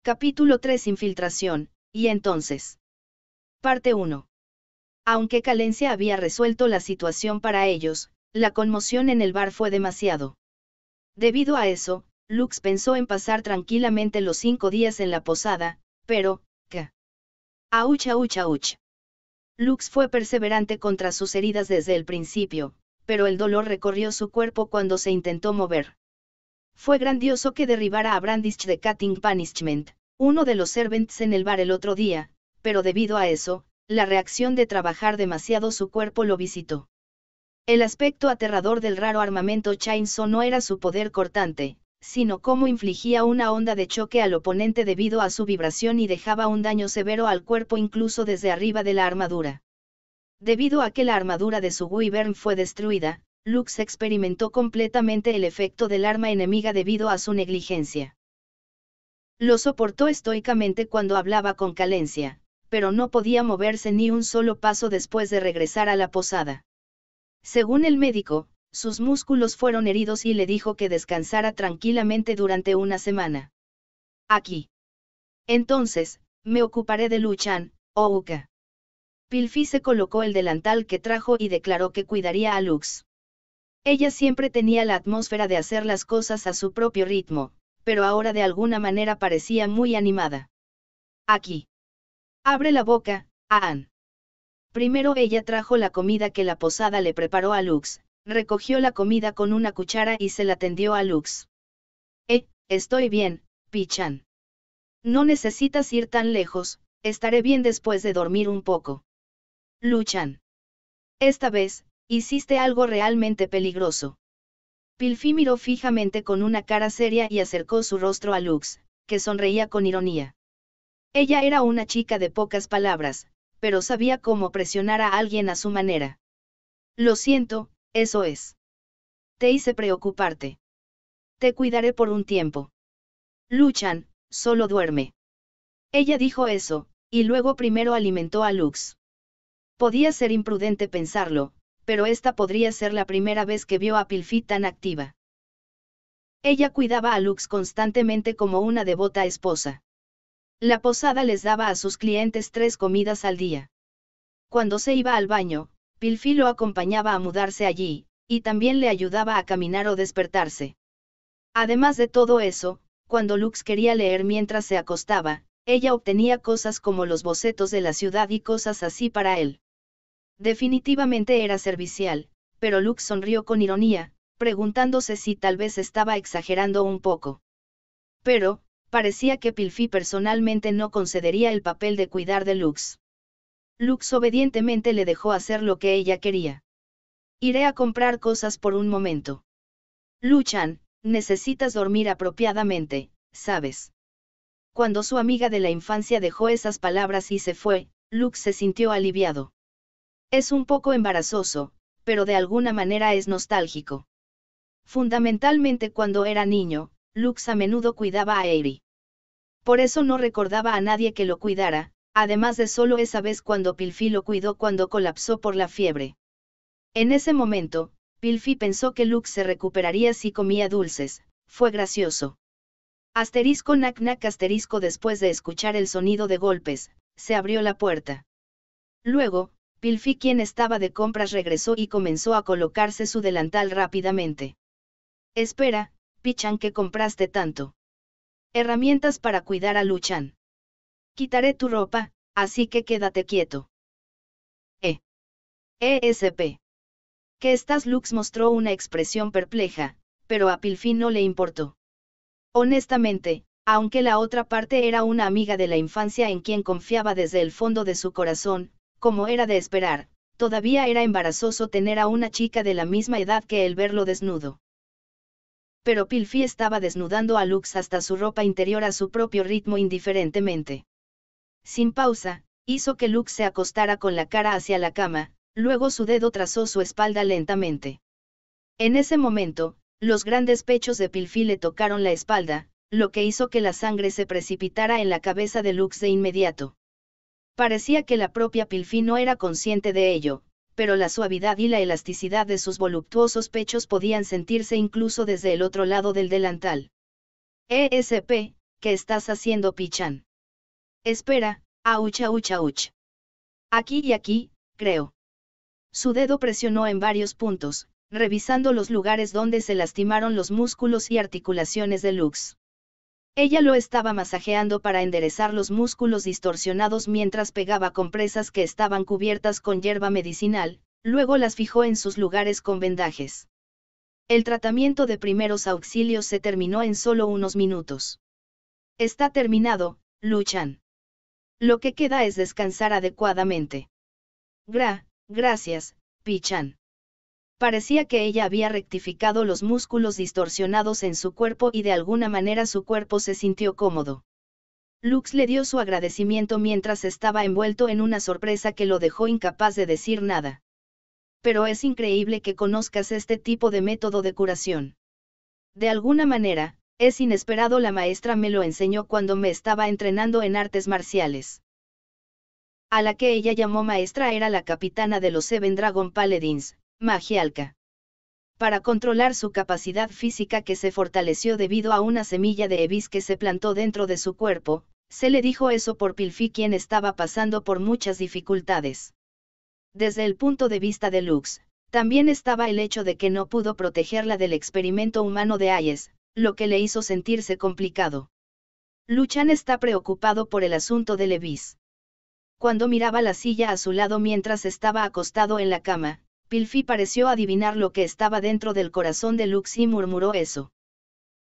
Capítulo 3 Infiltración, y entonces. Parte 1. Aunque Calencia había resuelto la situación para ellos, la conmoción en el bar fue demasiado. Debido a eso, Lux pensó en pasar tranquilamente los 5 días en la posada, pero, ¿qué? Auch, auch, auch. Lux fue perseverante contra sus heridas desde el principio, pero el dolor recorrió su cuerpo cuando se intentó mover. Fue grandioso que derribara a Brandish de Cutting Punishment, uno de los servants en el bar el otro día, pero debido a eso, la reacción de trabajar demasiado su cuerpo lo visitó. El aspecto aterrador del raro armamento Chainsaw no era su poder cortante, sino cómo infligía una onda de choque al oponente debido a su vibración y dejaba un daño severo al cuerpo incluso desde arriba de la armadura. Debido a que la armadura de su Wyvern fue destruida, Lux experimentó completamente el efecto del arma enemiga debido a su negligencia. Lo soportó estoicamente cuando hablaba con Calencia, pero no podía moverse ni un solo paso después de regresar a la posada. Según el médico, sus músculos fueron heridos y le dijo que descansara tranquilamente durante una semana. Aquí. Entonces, me ocuparé de Luchan, Ouka. Pilfi se colocó el delantal que trajo y declaró que cuidaría a Lux. Ella siempre tenía la atmósfera de hacer las cosas a su propio ritmo, pero ahora de alguna manera parecía muy animada. Aquí. Abre la boca, Aan. Primero ella trajo la comida que la posada le preparó a Lux, recogió la comida con una cuchara y se la tendió a Lux. Estoy bien, Pichan. No necesitas ir tan lejos, estaré bien después de dormir un poco. Luchan. Esta vez, hiciste algo realmente peligroso. Pilfi miró fijamente con una cara seria y acercó su rostro a Lux, que sonreía con ironía. Ella era una chica de pocas palabras, pero sabía cómo presionar a alguien a su manera. Lo siento, eso es. Te hice preocuparte. Te cuidaré por un tiempo. Luchan, solo duerme. Ella dijo eso, y luego primero alimentó a Lux. Podía ser imprudente pensarlo, pero esta podría ser la primera vez que vio a Pilfi tan activa. Ella cuidaba a Lux constantemente como una devota esposa. La posada les daba a sus clientes 3 comidas al día. Cuando se iba al baño, Pilfi lo acompañaba a mudarse allí, y también le ayudaba a caminar o despertarse. Además de todo eso, cuando Lux quería leer mientras se acostaba, ella obtenía cosas como los bocetos de la ciudad y cosas así para él. Definitivamente era servicial, pero Lux sonrió con ironía, preguntándose si tal vez estaba exagerando un poco. Pero, parecía que Pilfi personalmente no concedería el papel de cuidar de Lux. Lux obedientemente le dejó hacer lo que ella quería. Iré a comprar cosas por un momento. Luchan, necesitas dormir apropiadamente, ¿sabes? Cuando su amiga de la infancia dejó esas palabras y se fue, Lux se sintió aliviado. Es un poco embarazoso, pero de alguna manera es nostálgico. Fundamentalmente cuando era niño, Lux a menudo cuidaba a Eiri. Por eso no recordaba a nadie que lo cuidara, además de solo esa vez cuando Pilfi lo cuidó cuando colapsó por la fiebre. En ese momento, Pilfi pensó que Lux se recuperaría si comía dulces, fue gracioso. Asterisco nac nac asterisco después de escuchar el sonido de golpes, se abrió la puerta. Luego, Pilfi quien estaba de compras regresó y comenzó a colocarse su delantal rápidamente. Espera, Pichan, ¿qué compraste tanto? Herramientas para cuidar a Luchan. Quitaré tu ropa, así que quédate quieto. ESP. ¿Qué estás? Lux mostró una expresión perpleja, pero a Pilfi no le importó. Honestamente, aunque la otra parte era una amiga de la infancia en quien confiaba desde el fondo de su corazón, como era de esperar, todavía era embarazoso tener a una chica de la misma edad que él verlo desnudo. Pero Pilfi estaba desnudando a Lux hasta su ropa interior a su propio ritmo indiferentemente. Sin pausa, hizo que Lux se acostara con la cara hacia la cama, luego su dedo trazó su espalda lentamente. En ese momento, los grandes pechos de Pilfi le tocaron la espalda, lo que hizo que la sangre se precipitara en la cabeza de Lux de inmediato. Parecía que la propia Pilfi no era consciente de ello, pero la suavidad y la elasticidad de sus voluptuosos pechos podían sentirse incluso desde el otro lado del delantal. ESP, ¿qué estás haciendo, Pi-chan? Espera, auch, auch, auch. Aquí y aquí, creo. Su dedo presionó en varios puntos, revisando los lugares donde se lastimaron los músculos y articulaciones de Lux. Ella lo estaba masajeando para enderezar los músculos distorsionados mientras pegaba compresas que estaban cubiertas con hierba medicinal, luego las fijó en sus lugares con vendajes. El tratamiento de primeros auxilios se terminó en solo unos minutos. Está terminado, Lu-chan. Lo que queda es descansar adecuadamente. Gracias, Pi-chan. Parecía que ella había rectificado los músculos distorsionados en su cuerpo y de alguna manera su cuerpo se sintió cómodo. Lux le dio su agradecimiento mientras estaba envuelto en una sorpresa que lo dejó incapaz de decir nada. Pero es increíble que conozcas este tipo de método de curación. De alguna manera, es inesperado, la maestra me lo enseñó cuando me estaba entrenando en artes marciales. A la que ella llamó maestra era la capitana de los Seven Dragon Paladins, Magialka. Para controlar su capacidad física que se fortaleció debido a una semilla de Ebis que se plantó dentro de su cuerpo, se le dijo eso por Pilfi, quien estaba pasando por muchas dificultades. Desde el punto de vista de Lux, también estaba el hecho de que no pudo protegerla del experimento humano de Ayes, lo que le hizo sentirse complicado. Lu-chan está preocupado por el asunto de Ebis. Cuando miraba la silla a su lado mientras estaba acostado en la cama, Pilfi pareció adivinar lo que estaba dentro del corazón de Lux y murmuró eso.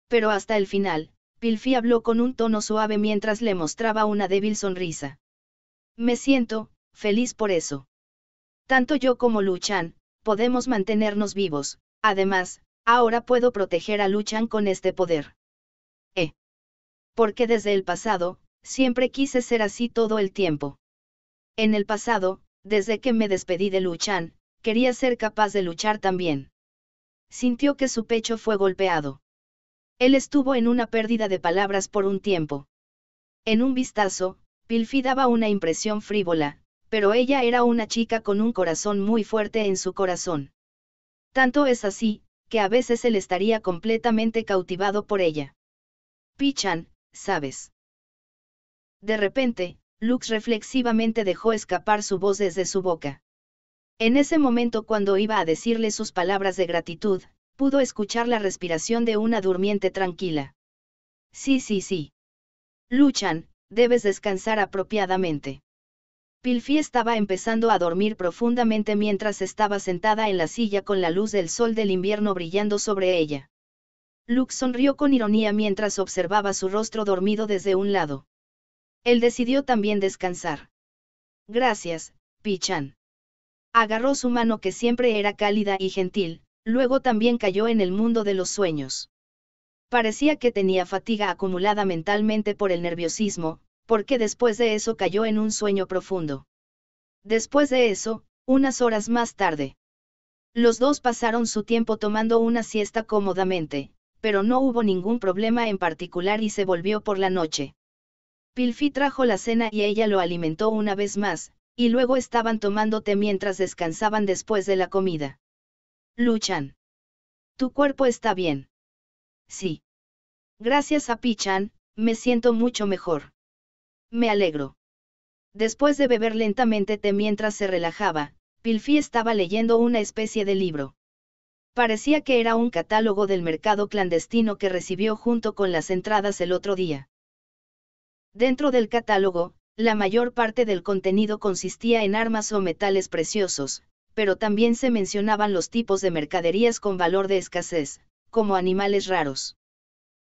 Pero hasta el final, Pilfi habló con un tono suave mientras le mostraba una débil sonrisa. Me siento feliz por eso. Tanto yo como Lu-chan podemos mantenernos vivos, además, ahora puedo proteger a Lu-chan con este poder. Porque desde el pasado, siempre quise ser así todo el tiempo. En el pasado, desde que me despedí de Lu-chan, quería ser capaz de luchar también. Sintió que su pecho fue golpeado. Él estuvo en una pérdida de palabras por un tiempo. En un vistazo, Pilfi daba una impresión frívola, pero ella era una chica con un corazón muy fuerte en su corazón. Tanto es así, que a veces él estaría completamente cautivado por ella. Pi-chan, ¿sabes? De repente, Lux reflexivamente dejó escapar su voz desde su boca. En ese momento, cuando iba a decirle sus palabras de gratitud, pudo escuchar la respiración de una durmiente tranquila. Sí. Lu-chan, debes descansar apropiadamente. Pilfi estaba empezando a dormir profundamente mientras estaba sentada en la silla con la luz del sol del invierno brillando sobre ella. Lux sonrió con ironía mientras observaba su rostro dormido desde un lado. Él decidió también descansar. Gracias, Pi-chan. Agarró su mano, que siempre era cálida y gentil, luego también cayó en el mundo de los sueños. Parecía que tenía fatiga acumulada mentalmente por el nerviosismo, porque después de eso cayó en un sueño profundo. Después de eso, unas horas más tarde, los dos pasaron su tiempo tomando una siesta cómodamente, pero no hubo ningún problema en particular y se volvió por la noche. Pilfi trajo la cena y ella lo alimentó una vez más, y luego estaban tomando té mientras descansaban después de la comida. Lu-chan. ¿Tu cuerpo está bien? Sí. Gracias a Pi-chan, me siento mucho mejor. Me alegro. Después de beber lentamente té mientras se relajaba, Pilfi estaba leyendo una especie de libro. Parecía que era un catálogo del mercado clandestino que recibió junto con las entradas el otro día. Dentro del catálogo, la mayor parte del contenido consistía en armas o metales preciosos, pero también se mencionaban los tipos de mercaderías con valor de escasez, como animales raros.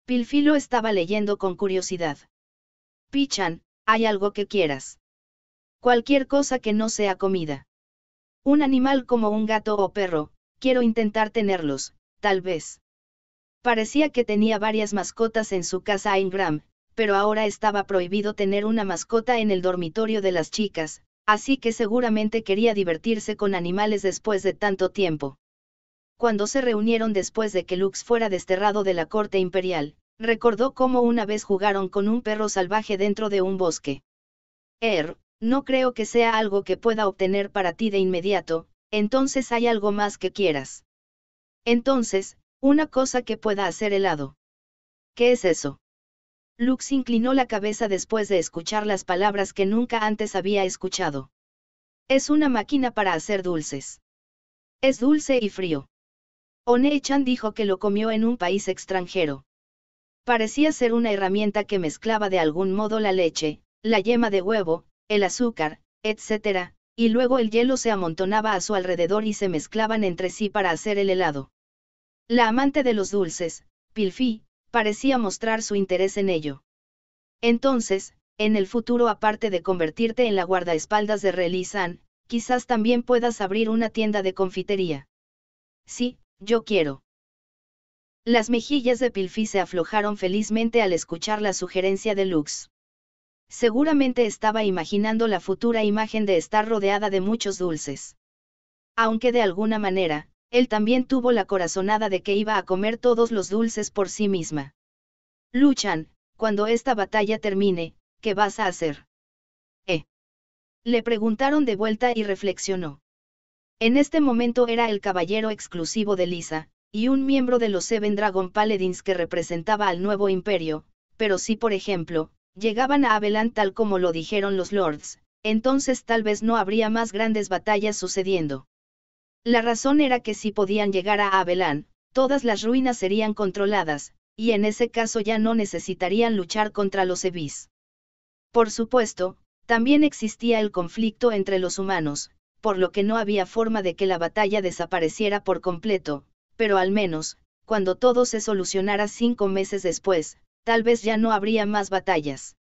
Pilfi lo estaba leyendo con curiosidad. Pi-chan, ¿hay algo que quieras? Cualquier cosa que no sea comida. Un animal como un gato o perro, quiero intentar tenerlos, tal vez. Parecía que tenía varias mascotas en su casa Ingram, pero ahora estaba prohibido tener una mascota en el dormitorio de las chicas, así que seguramente quería divertirse con animales después de tanto tiempo. Cuando se reunieron después de que Lux fuera desterrado de la corte imperial, recordó cómo una vez jugaron con un perro salvaje dentro de un bosque. No creo que sea algo que pueda obtener para ti de inmediato, entonces hay algo más que quieras. Entonces, una cosa que pueda hacer helado. ¿Qué es eso? Lux inclinó la cabeza después de escuchar las palabras que nunca antes había escuchado. Es una máquina para hacer dulces. Es dulce y frío. One-chan dijo que lo comió en un país extranjero. Parecía ser una herramienta que mezclaba de algún modo la leche, la yema de huevo, el azúcar, etc., y luego el hielo se amontonaba a su alrededor y se mezclaban entre sí para hacer el helado. La amante de los dulces, Pilfi, parecía mostrar su interés en ello. Entonces, en el futuro, aparte de convertirte en la guardaespaldas de Reli-san, quizás también puedas abrir una tienda de confitería. Sí, yo quiero. Las mejillas de Pilfi se aflojaron felizmente al escuchar la sugerencia de Lux. Seguramente estaba imaginando la futura imagen de estar rodeada de muchos dulces. Aunque de alguna manera, él también tuvo la corazonada de que iba a comer todos los dulces por sí misma. Luchan, cuando esta batalla termine, ¿qué vas a hacer? Le preguntaron de vuelta y reflexionó. En este momento era el caballero exclusivo de Lisa, y un miembro de los Seven Dragon Paladins que representaba al nuevo imperio, pero si por ejemplo, llegaban a Abelan tal como lo dijeron los lords, entonces tal vez no habría más grandes batallas sucediendo. La razón era que si podían llegar a Abelan, todas las ruinas serían controladas, y en ese caso ya no necesitarían luchar contra los Evis. Por supuesto, también existía el conflicto entre los humanos, por lo que no había forma de que la batalla desapareciera por completo, pero al menos, cuando todo se solucionara 5 meses después, tal vez ya no habría más batallas.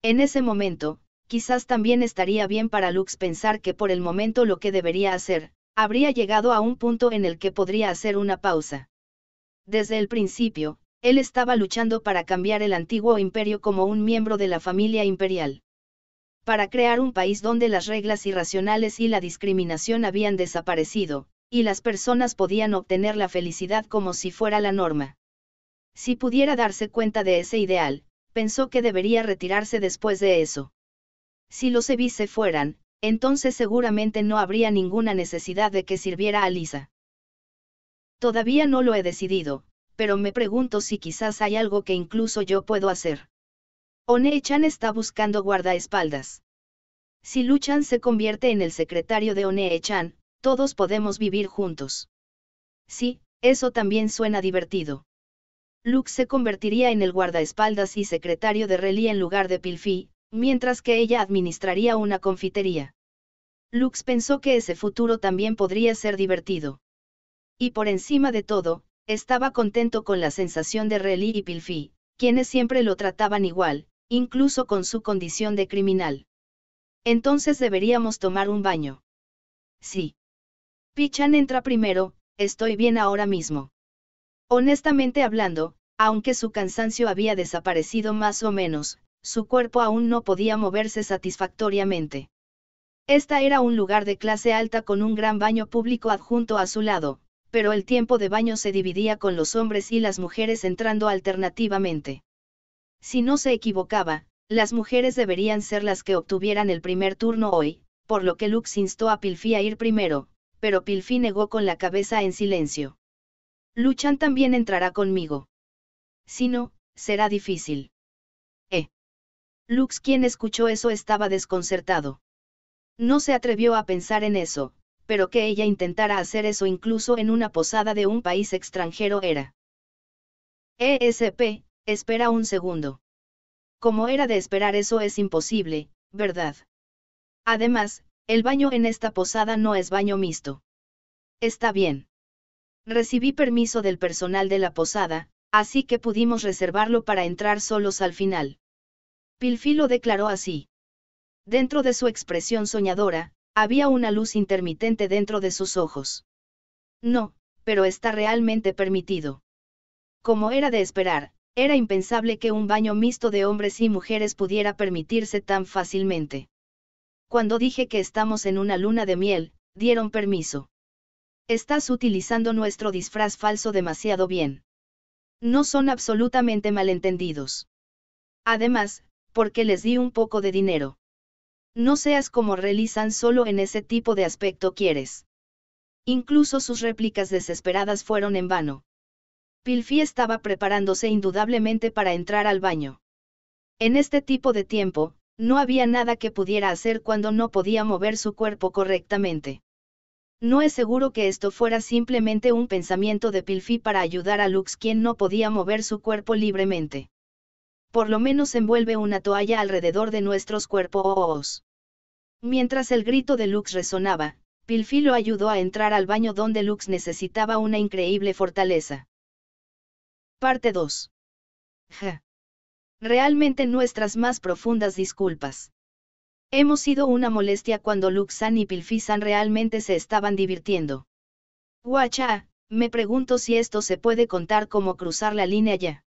En ese momento, quizás también estaría bien para Lux pensar que por el momento lo que debería hacer, habría llegado a un punto en el que podría hacer una pausa. Desde el principio, él estaba luchando para cambiar el antiguo imperio como un miembro de la familia imperial. Para crear un país donde las reglas irracionales y la discriminación habían desaparecido, y las personas podían obtener la felicidad como si fuera la norma. Si pudiera darse cuenta de ese ideal, pensó que debería retirarse después de eso. Si los Evis se fueran, entonces seguramente no habría ninguna necesidad de que sirviera a Lisa. Todavía no lo he decidido, pero me pregunto si quizás hay algo que incluso yo puedo hacer. One-chan está buscando guardaespaldas. Si Luchan se convierte en el secretario de One-chan, todos podemos vivir juntos. Sí, eso también suena divertido. Lux se convertiría en el guardaespaldas y secretario de Reli en lugar de Pilfi, mientras que ella administraría una confitería. Lux pensó que ese futuro también podría ser divertido. Y por encima de todo, estaba contento con la sensación de Reli y Pilfi, quienes siempre lo trataban igual, incluso con su condición de criminal. Entonces deberíamos tomar un baño. Sí. Pichan entra primero, estoy bien ahora mismo. Honestamente hablando, aunque su cansancio había desaparecido más o menos, su cuerpo aún no podía moverse satisfactoriamente. Esta era un lugar de clase alta con un gran baño público adjunto a su lado, pero el tiempo de baño se dividía con los hombres y las mujeres entrando alternativamente. Si no se equivocaba, las mujeres deberían ser las que obtuvieran el primer turno hoy, por lo que Lux instó a Pilfi a ir primero, pero Pilfi negó con la cabeza en silencio. Luchan también entrará conmigo. Si no, será difícil. Lux, quien escuchó eso, estaba desconcertado. No se atrevió a pensar en eso, pero que ella intentara hacer eso incluso en una posada de un país extranjero era. Espera un segundo. Como era de esperar, eso es imposible, ¿verdad? Además, el baño en esta posada no es baño mixto. Está bien. Recibí permiso del personal de la posada, así que pudimos reservarlo para entrar solos al final. Pilfi lo declaró así. Dentro de su expresión soñadora, había una luz intermitente dentro de sus ojos. No, pero está realmente permitido. Como era de esperar, era impensable que un baño mixto de hombres y mujeres pudiera permitirse tan fácilmente. Cuando dije que estamos en una luna de miel, dieron permiso. Estás utilizando nuestro disfraz falso demasiado bien. No son absolutamente malentendidos. Además, porque les di un poco de dinero. No seas como Reli-san, solo en ese tipo de aspecto quieres. Incluso sus réplicas desesperadas fueron en vano. Pilfi estaba preparándose indudablemente para entrar al baño. En este tipo de tiempo, no había nada que pudiera hacer cuando no podía mover su cuerpo correctamente. No es seguro que esto fuera simplemente un pensamiento de Pilfi para ayudar a Lux, quien no podía mover su cuerpo libremente. Por lo menos envuelve una toalla alrededor de nuestros cuerpos. Mientras el grito de Lux resonaba, Pilfi lo ayudó a entrar al baño donde Lux necesitaba una increíble fortaleza. Parte 2. Ja. Realmente nuestras más profundas disculpas. Hemos sido una molestia cuando Lux-san y Pilfi-san realmente se estaban divirtiendo. Guacha, me pregunto si esto se puede contar como cruzar la línea ya.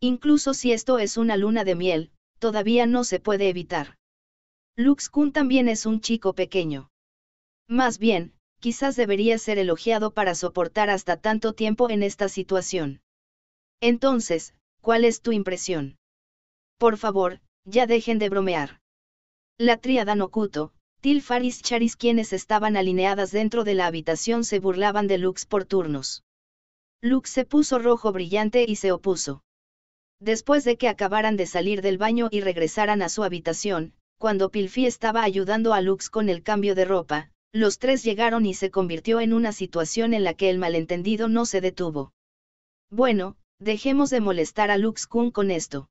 Incluso si esto es una luna de miel, todavía no se puede evitar. Lux-kun también es un chico pequeño. Más bien, quizás debería ser elogiado para soportar hasta tanto tiempo en esta situación. Entonces, ¿cuál es tu impresión? Por favor, ya dejen de bromear. La tríada Nokuto, Tilfar y Charis, quienes estaban alineadas dentro de la habitación, se burlaban de Lux por turnos. Lux se puso rojo brillante y se opuso. Después de que acabaran de salir del baño y regresaran a su habitación, cuando Pilfi estaba ayudando a Lux con el cambio de ropa, los tres llegaron y se convirtió en una situación en la que el malentendido no se detuvo. Bueno, dejemos de molestar a Lux-kun con esto.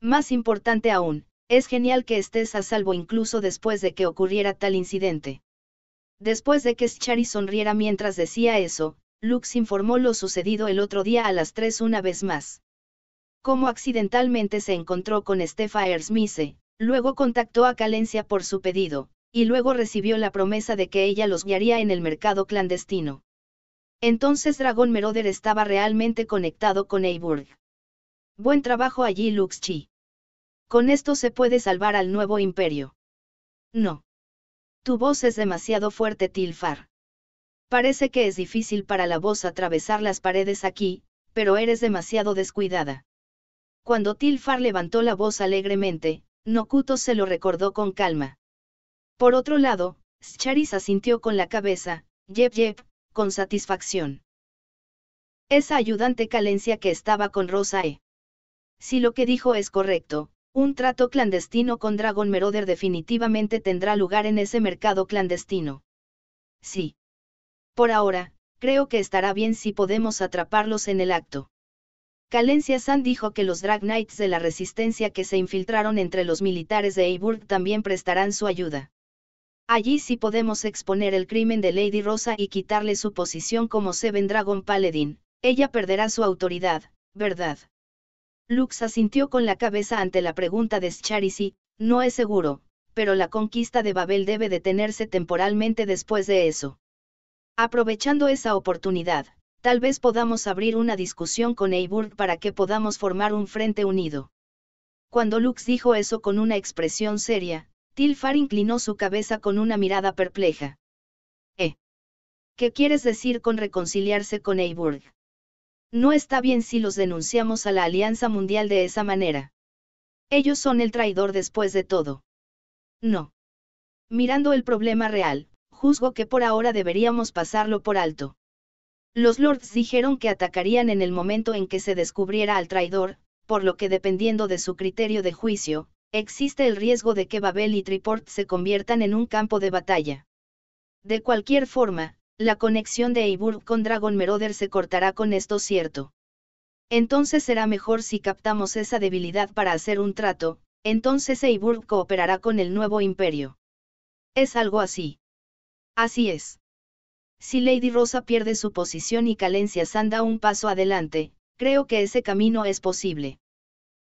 Más importante aún, es genial que estés a salvo incluso después de que ocurriera tal incidente. Después de que Schari sonriera mientras decía eso, Lux informó lo sucedido el otro día a las 3 una vez más. Cómo accidentalmente se encontró con Stefa Ersmise, luego contactó a Calencia por su pedido, y luego recibió la promesa de que ella los guiaría en el mercado clandestino. Entonces Dragon Meroder estaba realmente conectado con Eiburg. Buen trabajo allí, Lux-chi. Con esto se puede salvar al nuevo imperio. No. Tu voz es demasiado fuerte, Tilfar. Parece que es difícil para la voz atravesar las paredes aquí, pero eres demasiado descuidada. Cuando Tilfar levantó la voz alegremente, Nokuto se lo recordó con calma. Por otro lado, Charis asintió con la cabeza, yep, con satisfacción. Esa ayudante Calencia que estaba con Rosae. Si lo que dijo es correcto, un trato clandestino con Dragon Meroder definitivamente tendrá lugar en ese mercado clandestino. Sí. Por ahora, creo que estará bien si podemos atraparlos en el acto. Calencia-san dijo que los Drag Knights de la Resistencia que se infiltraron entre los militares de Eiburg también prestarán su ayuda. Allí sí podemos exponer el crimen de Lady Rosa y quitarle su posición como Seven Dragon Paladin. Ella perderá su autoridad, ¿verdad? Lux asintió con la cabeza ante la pregunta de Charis y, no es seguro, pero la conquista de Babel debe detenerse temporalmente después de eso. Aprovechando esa oportunidad, tal vez podamos abrir una discusión con Eiburg para que podamos formar un frente unido. Cuando Lux dijo eso con una expresión seria, Tilfar inclinó su cabeza con una mirada perpleja. ¿Qué quieres decir con reconciliarse con Eiburg? No está bien si los denunciamos a la Alianza Mundial de esa manera. Ellos son el traidor después de todo. No. Mirando el problema real, juzgo que por ahora deberíamos pasarlo por alto. Los lords dijeron que atacarían en el momento en que se descubriera al traidor, por lo que dependiendo de su criterio de juicio, existe el riesgo de que Babel y Triport se conviertan en un campo de batalla. De cualquier forma, la conexión de Eiburg con Dragon Meroder se cortará con esto, ¿cierto? Entonces será mejor si captamos esa debilidad para hacer un trato, entonces Eiburg cooperará con el nuevo imperio. ¿Es algo así? Así es. Si Lady Rosa pierde su posición y Calencia-san da un paso adelante, creo que ese camino es posible.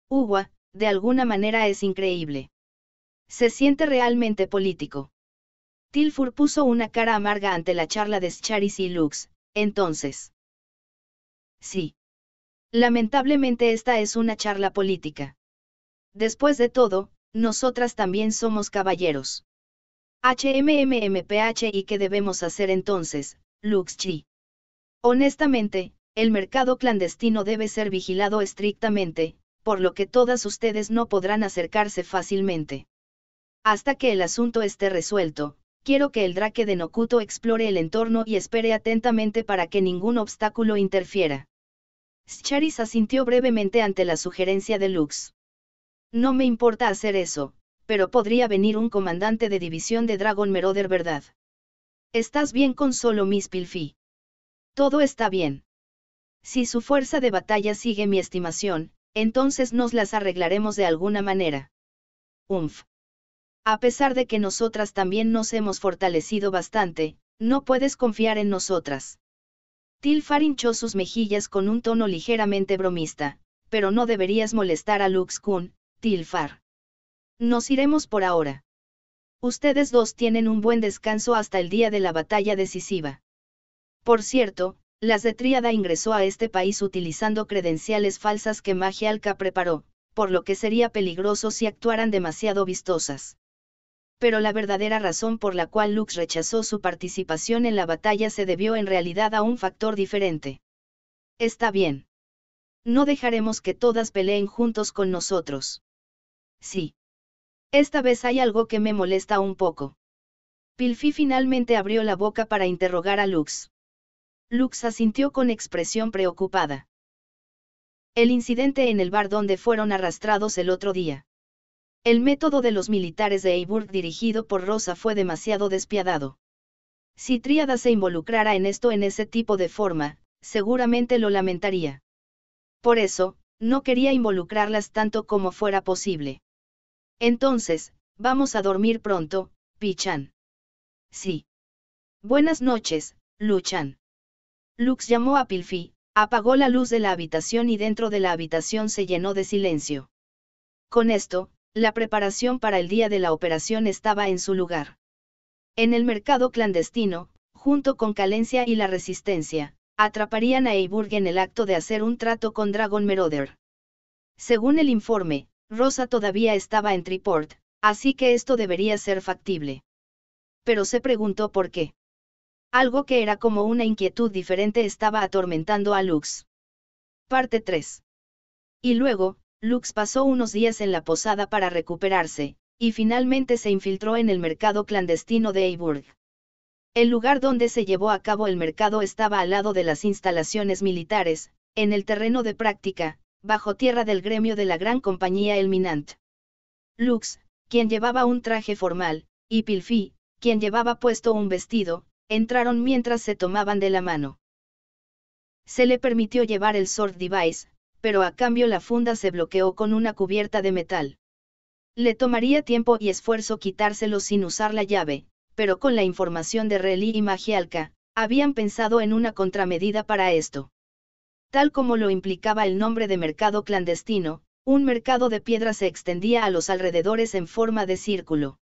Uwa, de alguna manera es increíble. Se siente realmente político. Tilfur puso una cara amarga ante la charla de Charis y Lux, entonces. Sí. Lamentablemente esta es una charla política. Después de todo, nosotras también somos caballeros. HMMMPH, ¿y qué debemos hacer entonces, Lux-chi? Honestamente, el mercado clandestino debe ser vigilado estrictamente, por lo que todas ustedes no podrán acercarse fácilmente. Hasta que el asunto esté resuelto, quiero que el Drake de Nokuto explore el entorno y espere atentamente para que ningún obstáculo interfiera. Charis asintió brevemente ante la sugerencia de Lux. No me importa hacer eso, pero podría venir un comandante de división de Dragon Marauder, ¿verdad? ¿Estás bien con solo Miss Pilfi? Todo está bien. Si su fuerza de batalla sigue mi estimación, entonces nos las arreglaremos de alguna manera. A pesar de que nosotras también nos hemos fortalecido bastante, no puedes confiar en nosotras. Tilfar hinchó sus mejillas con un tono ligeramente bromista, pero no deberías molestar a Lux-kun, Tilfar. Nos iremos por ahora. Ustedes dos tienen un buen descanso hasta el día de la batalla decisiva. Por cierto, las de Tríada ingresó a este país utilizando credenciales falsas que Magialka preparó, por lo que sería peligroso si actuaran demasiado vistosas. Pero la verdadera razón por la cual Lux rechazó su participación en la batalla se debió en realidad a un factor diferente. Está bien. No dejaremos que todas peleen juntos con nosotros. Sí. Esta vez hay algo que me molesta un poco. Pilfi finalmente abrió la boca para interrogar a Lux. Lux asintió con expresión preocupada. El incidente en el bar donde fueron arrastrados el otro día. El método de los militares de Eiburg dirigido por Rosa fue demasiado despiadado. Si Tríada se involucrara en esto en ese tipo de forma, seguramente lo lamentaría. Por eso, no quería involucrarlas tanto como fuera posible. Entonces, vamos a dormir pronto, Pichan. Sí. Buenas noches, Luchan. Lux llamó a Pilfi, apagó la luz de la habitación y dentro de la habitación se llenó de silencio. Con esto, la preparación para el día de la operación estaba en su lugar. En el mercado clandestino, junto con Calencia y la Resistencia, atraparían a Eiburg en el acto de hacer un trato con Dragon Marauder. Según el informe, Rosa todavía estaba en Triport, así que esto debería ser factible. Pero se preguntó por qué. Algo que era como una inquietud diferente estaba atormentando a Lux. Parte 3. Y luego, Lux pasó unos días en la posada para recuperarse, y finalmente se infiltró en el mercado clandestino de Eiburg. El lugar donde se llevó a cabo el mercado estaba al lado de las instalaciones militares, en el terreno de práctica, bajo tierra del gremio de la gran compañía Elminant. Lux, quien llevaba un traje formal, y Pilfi, quien llevaba puesto un vestido, entraron mientras se tomaban de la mano. Se le permitió llevar el Sword Device, pero a cambio la funda se bloqueó con una cubierta de metal. Le tomaría tiempo y esfuerzo quitárselo sin usar la llave, pero con la información de Reli y Magialka, habían pensado en una contramedida para esto. Tal como lo implicaba el nombre de mercado clandestino, un mercado de piedra se extendía a los alrededores en forma de círculo.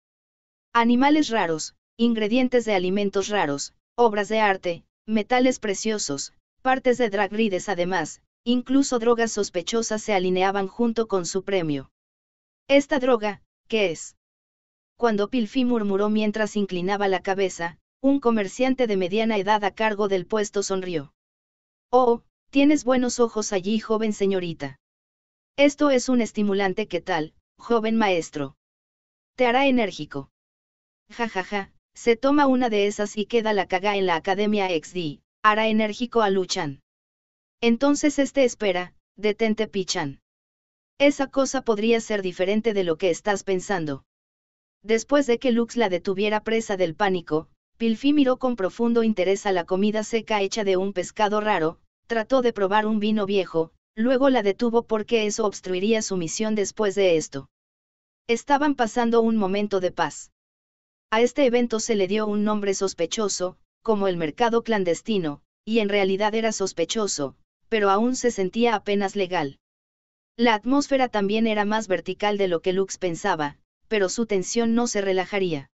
Animales raros, ingredientes de alimentos raros, obras de arte, metales preciosos, partes de dragrides además, incluso drogas sospechosas se alineaban junto con su premio. ¿Esta droga, qué es? Cuando Pilfi murmuró mientras inclinaba la cabeza, un comerciante de mediana edad a cargo del puesto sonrió. Oh, tienes buenos ojos allí, joven señorita. Esto es un estimulante, ¿qué tal, joven maestro? Te hará enérgico. Jajaja, se toma una de esas y queda la caga en la Academia XD, hará enérgico a Luchan. Entonces espera, detente Pichan. Esa cosa podría ser diferente de lo que estás pensando. Después de que Lux la detuviera presa del pánico, Pilfi miró con profundo interés a la comida seca hecha de un pescado raro, trató de probar un vino viejo, luego la detuvo porque eso obstruiría su misión después de esto. Estaban pasando un momento de paz. A este evento se le dio un nombre sospechoso, como el mercado clandestino, y en realidad era sospechoso, pero aún se sentía apenas legal. La atmósfera también era más vertical de lo que Lux pensaba, pero su tensión no se relajaría.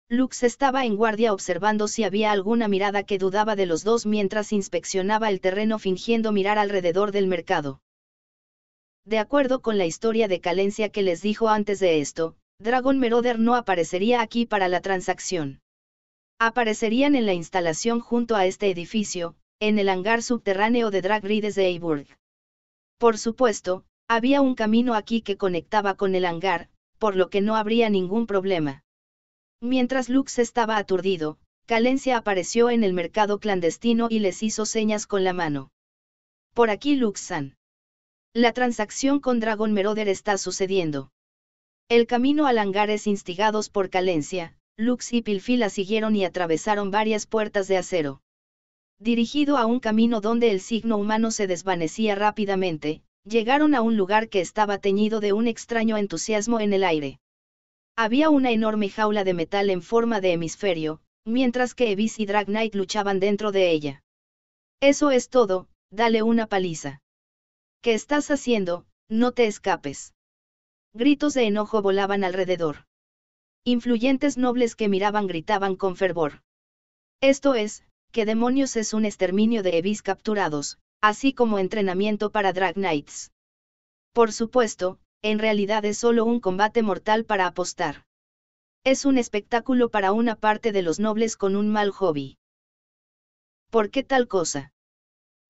Lux estaba en guardia observando si había alguna mirada que dudaba de los dos mientras inspeccionaba el terreno fingiendo mirar alrededor del mercado. De acuerdo con la historia de Calencia que les dijo antes de esto, Dragon Marauder no aparecería aquí para la transacción. Aparecerían en la instalación junto a este edificio, en el hangar subterráneo de Dragrides de Eiburg. Por supuesto, había un camino aquí que conectaba con el hangar, por lo que no habría ningún problema. Mientras Lux estaba aturdido, Calencia apareció en el mercado clandestino y les hizo señas con la mano. Por aquí Lux-san. La transacción con Dragon Meroder está sucediendo. El camino al hangar es instigados por Calencia, Lux y Pilfi la siguieron y atravesaron varias puertas de acero. Dirigido a un camino donde el signo humano se desvanecía rápidamente, llegaron a un lugar que estaba teñido de un extraño entusiasmo en el aire. Había una enorme jaula de metal en forma de hemisferio, mientras que Evis y Drag Knight luchaban dentro de ella. Eso es todo, dale una paliza. ¿Qué estás haciendo? No te escapes. Gritos de enojo volaban alrededor. Influyentes nobles que miraban gritaban con fervor. Esto es, ¿qué demonios es un exterminio de Evis capturados, así como entrenamiento para Drag Knights? Por supuesto, en realidad es solo un combate mortal para apostar. Es un espectáculo para una parte de los nobles con un mal hobby. ¿Por qué tal cosa?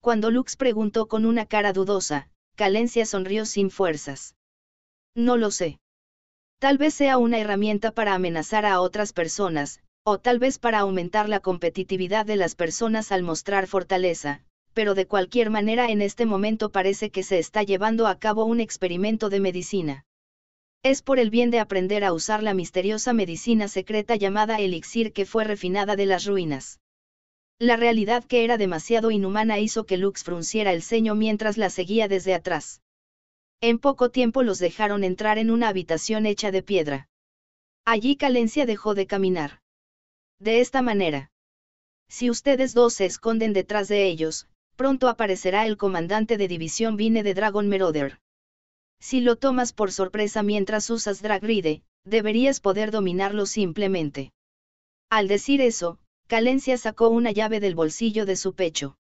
Cuando Lux preguntó con una cara dudosa, Calencia sonrió sin fuerzas. No lo sé. Tal vez sea una herramienta para amenazar a otras personas, o tal vez para aumentar la competitividad de las personas al mostrar fortaleza, pero de cualquier manera en este momento parece que se está llevando a cabo un experimento de medicina. Es por el bien de aprender a usar la misteriosa medicina secreta llamada elixir que fue refinada de las ruinas. La realidad que era demasiado inhumana hizo que Lux frunciera el ceño mientras la seguía desde atrás. En poco tiempo los dejaron entrar en una habitación hecha de piedra. Allí Calencia dejó de caminar. De esta manera. Si ustedes dos se esconden detrás de ellos, pronto aparecerá el comandante de división Vine de Dragon Meroder. Si lo tomas por sorpresa mientras usas Drag Ride, deberías poder dominarlo simplemente. Al decir eso, Calencia sacó una llave del bolsillo de su pecho.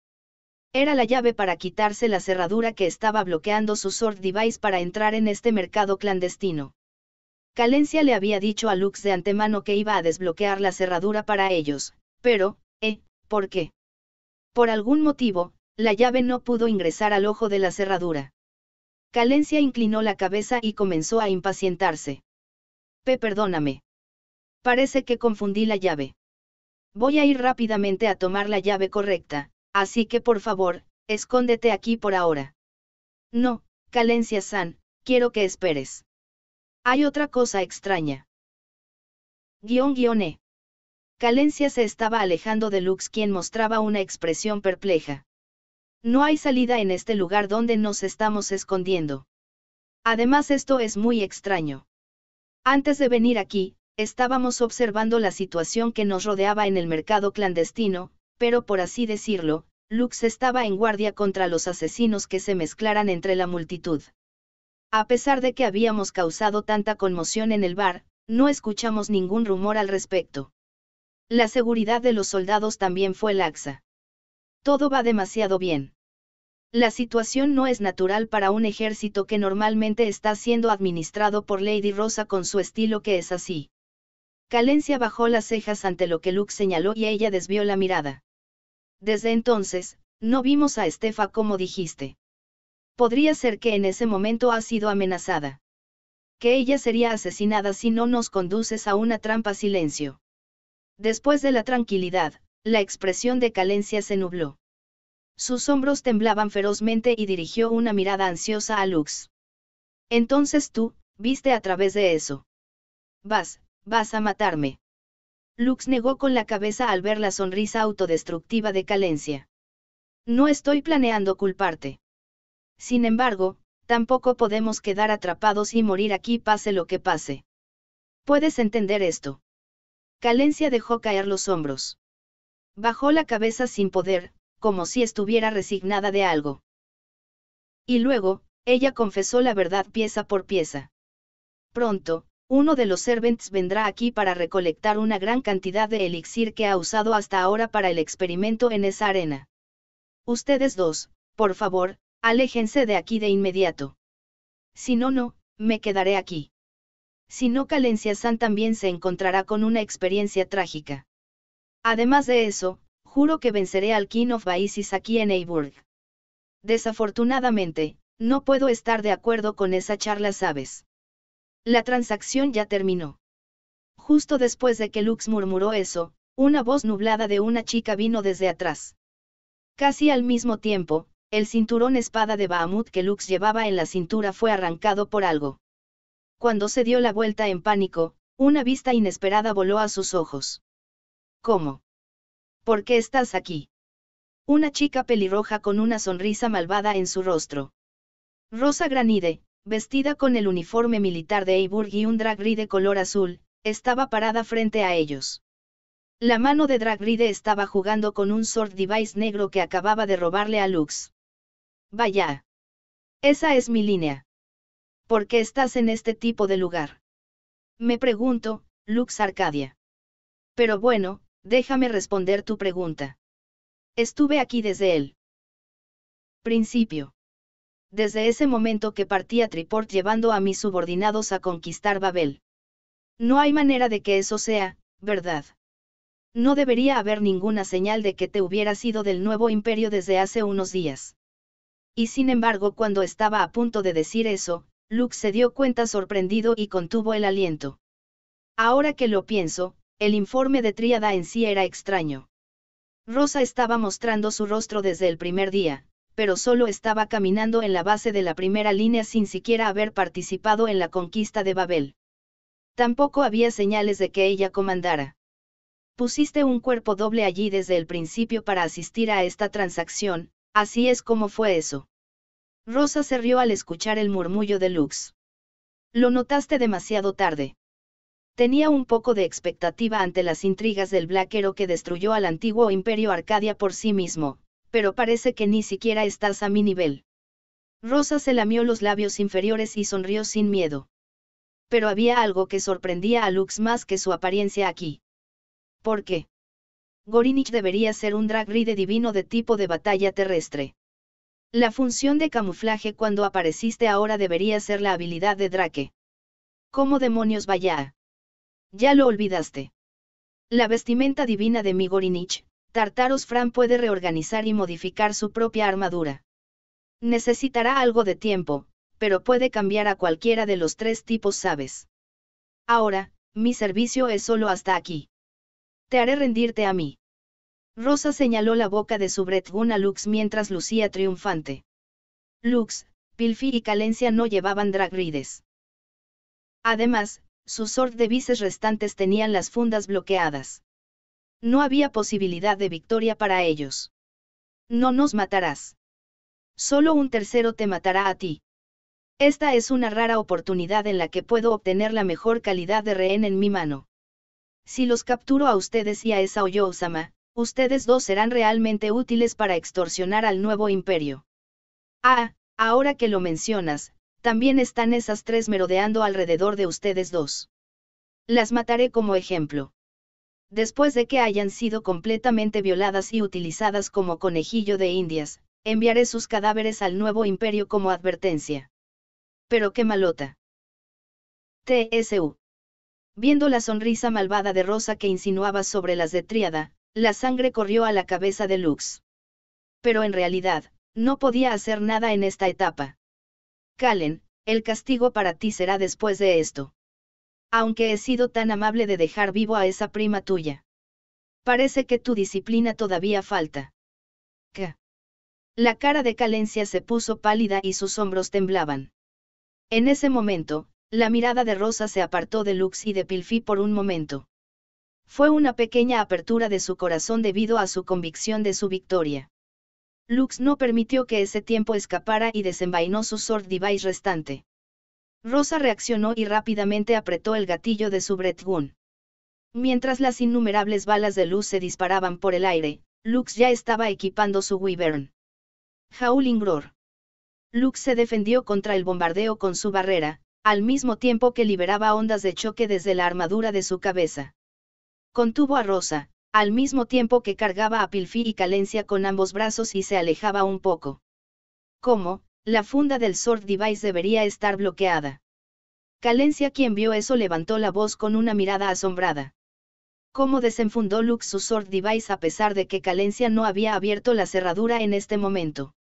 Era la llave para quitarse la cerradura que estaba bloqueando su Sword Device para entrar en este mercado clandestino. Calencia le había dicho a Lux de antemano que iba a desbloquear la cerradura para ellos, pero, ¿por qué? Por algún motivo, la llave no pudo ingresar al ojo de la cerradura. Calencia inclinó la cabeza y comenzó a impacientarse. Perdóname. Parece que confundí la llave. Voy a ir rápidamente a tomar la llave correcta, así que por favor, escóndete aquí por ahora. No, Calencia-san, quiero que esperes. Hay otra cosa extraña. __. Calencia se estaba alejando de Lux, quien mostraba una expresión perpleja. No hay salida en este lugar donde nos estamos escondiendo. Además esto es muy extraño. Antes de venir aquí, estábamos observando la situación que nos rodeaba en el mercado clandestino, pero por así decirlo, Lux estaba en guardia contra los asesinos que se mezclaran entre la multitud. A pesar de que habíamos causado tanta conmoción en el bar, no escuchamos ningún rumor al respecto. La seguridad de los soldados también fue laxa. Todo va demasiado bien. La situación no es natural para un ejército que normalmente está siendo administrado por Lady Rosa con su estilo que es así. Calencia bajó las cejas ante lo que Lux señaló y ella desvió la mirada. Desde entonces, no vimos a Estefa como dijiste. Podría ser que en ese momento ha sido amenazada. Que ella sería asesinada si no nos conduces a una trampa. Silencio. Después de la tranquilidad, la expresión de Calencia se nubló. Sus hombros temblaban ferozmente y dirigió una mirada ansiosa a Lux. Entonces tú, viste a través de eso. Vas a matarme. Lux negó con la cabeza al ver la sonrisa autodestructiva de Calencia. No estoy planeando culparte. Sin embargo, tampoco podemos quedar atrapados y morir aquí pase lo que pase. ¿Puedes entender esto? Calencia dejó caer los hombros. Bajó la cabeza sin poder, como si estuviera resignada de algo. Y luego, ella confesó la verdad pieza por pieza. Pronto, uno de los servants vendrá aquí para recolectar una gran cantidad de elixir que ha usado hasta ahora para el experimento en esa arena. Ustedes dos, por favor, aléjense de aquí de inmediato. Si no, me quedaré aquí. Si no, Calencia-san también se encontrará con una experiencia trágica. Además de eso, juro que venceré al King of Baesis aquí en Eiburg. Desafortunadamente, no puedo estar de acuerdo con esa charla, ¿sabes? La transacción ya terminó. Justo después de que Lux murmuró eso, una voz nublada de una chica vino desde atrás. Casi al mismo tiempo, el cinturón espada de Bahamut que Lux llevaba en la cintura fue arrancado por algo. Cuando se dio la vuelta en pánico, una vista inesperada voló a sus ojos. ¿Cómo? ¿Por qué estás aquí? Una chica pelirroja con una sonrisa malvada en su rostro. Rosa Granide, vestida con el uniforme militar de Eiburg y un drag de color azul, estaba parada frente a ellos. La mano de Dragride estaba jugando con un sword device negro que acababa de robarle a Lux. Vaya. Esa es mi línea. ¿Por qué estás en este tipo de lugar? Me pregunto, Lux Arcadia. Pero bueno, déjame responder tu pregunta. Estuve aquí desde el principio. Desde ese momento que partí a Triport llevando a mis subordinados a conquistar Babel. No hay manera de que eso sea, ¿verdad? No debería haber ninguna señal de que te hubieras ido del nuevo imperio desde hace unos días. Y sin embargo, cuando estaba a punto de decir eso, Lux se dio cuenta sorprendido y contuvo el aliento. Ahora que lo pienso, el informe de Tríada en sí era extraño. Rosa estaba mostrando su rostro desde el primer día, pero solo estaba caminando en la base de la primera línea sin siquiera haber participado en la conquista de Babel. Tampoco había señales de que ella comandara. Pusiste un cuerpo doble allí desde el principio para asistir a esta transacción, así es como fue eso. Rosa se rió al escuchar el murmullo de Lux. Lo notaste demasiado tarde. Tenía un poco de expectativa ante las intrigas del Black Hero que destruyó al antiguo Imperio Arcadia por sí mismo, pero parece que ni siquiera estás a mi nivel. Rosa se lamió los labios inferiores y sonrió sin miedo. Pero había algo que sorprendía a Lux más que su apariencia aquí. ¿Por qué? Gorinich debería ser un Dragride divino de tipo de batalla terrestre. La función de camuflaje cuando apareciste ahora debería ser la habilidad de Drake. ¿Cómo demonios vaya? Ya lo olvidaste. La vestimenta divina de mi Gorinich, Tartaros Fran puede reorganizar y modificar su propia armadura. Necesitará algo de tiempo, pero puede cambiar a cualquiera de los tres tipos, ¿sabes? Ahora, mi servicio es solo hasta aquí. Te haré rendirte a mí. Rosa señaló la boca de su Bretgun a Lux mientras lucía triunfante. Lux, Pilfi y Calencia no llevaban Dragrides. Además, sus sword devices restantes tenían las fundas bloqueadas. No había posibilidad de victoria para ellos. No nos matarás. Solo un tercero te matará a ti. Esta es una rara oportunidad en la que puedo obtener la mejor calidad de rehén en mi mano. Si los capturo a ustedes y a esa Oyou-sama, ustedes dos serán realmente útiles para extorsionar al nuevo imperio. Ah, ahora que lo mencionas, también están esas tres merodeando alrededor de ustedes dos. Las mataré como ejemplo. Después de que hayan sido completamente violadas y utilizadas como conejillo de indias, enviaré sus cadáveres al nuevo imperio como advertencia. Pero qué malota. TSU. Viendo la sonrisa malvada de Rosa que insinuaba sobre las de Tríada, la sangre corrió a la cabeza de Lux. Pero en realidad, no podía hacer nada en esta etapa. Kalen, el castigo para ti será después de esto. Aunque he sido tan amable de dejar vivo a esa prima tuya. Parece que tu disciplina todavía falta. ¿Qué? La cara de Calencia se puso pálida y sus hombros temblaban. En ese momento, la mirada de Rosa se apartó de Lux y de Pilfi por un momento. Fue una pequeña apertura de su corazón debido a su convicción de su victoria. Lux no permitió que ese tiempo escapara y desenvainó su sword device restante. Rosa reaccionó y rápidamente apretó el gatillo de su Bretgun. Mientras las innumerables balas de luz se disparaban por el aire, Lux ya estaba equipando su Wyvern. Howling Roar. Lux se defendió contra el bombardeo con su barrera, al mismo tiempo que liberaba ondas de choque desde la armadura de su cabeza. Contuvo a Rosa, al mismo tiempo que cargaba a Pilfi y Calencia con ambos brazos y se alejaba un poco. ¿Cómo? La funda del sword device debería estar bloqueada. Calencia, quien vio eso, levantó la voz con una mirada asombrada. ¿Cómo desenfundó Lux su sword device a pesar de que Calencia no había abierto la cerradura en este momento?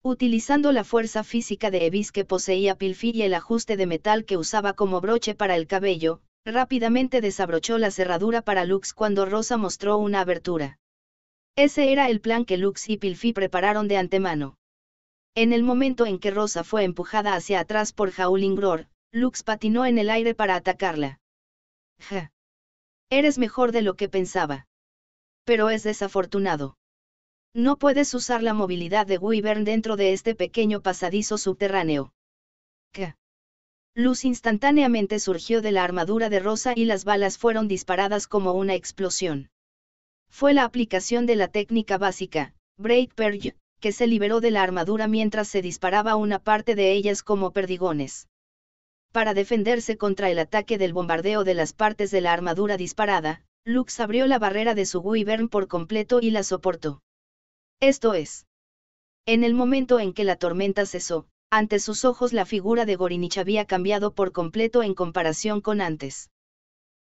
Utilizando la fuerza física de Evis que poseía Pilfi y el ajuste de metal que usaba como broche para el cabello, rápidamente desabrochó la cerradura para Lux cuando Rosa mostró una abertura. Ese era el plan que Lux y Pilfi prepararon de antemano. En el momento en que Rosa fue empujada hacia atrás por Howling Roar, Lux patinó en el aire para atacarla. Ja. Eres mejor de lo que pensaba. Pero es desafortunado. No puedes usar la movilidad de Wyvern dentro de este pequeño pasadizo subterráneo. ¿Qué? Luz instantáneamente surgió de la armadura de Rosa y las balas fueron disparadas como una explosión. Fue la aplicación de la técnica básica, Break Purge, que se liberó de la armadura mientras se disparaba una parte de ellas como perdigones. Para defenderse contra el ataque del bombardeo de las partes de la armadura disparada, Lux abrió la barrera de su Wyvern por completo y la soportó. Esto es. En el momento en que la tormenta cesó, ante sus ojos la figura de Gorinich había cambiado por completo en comparación con antes.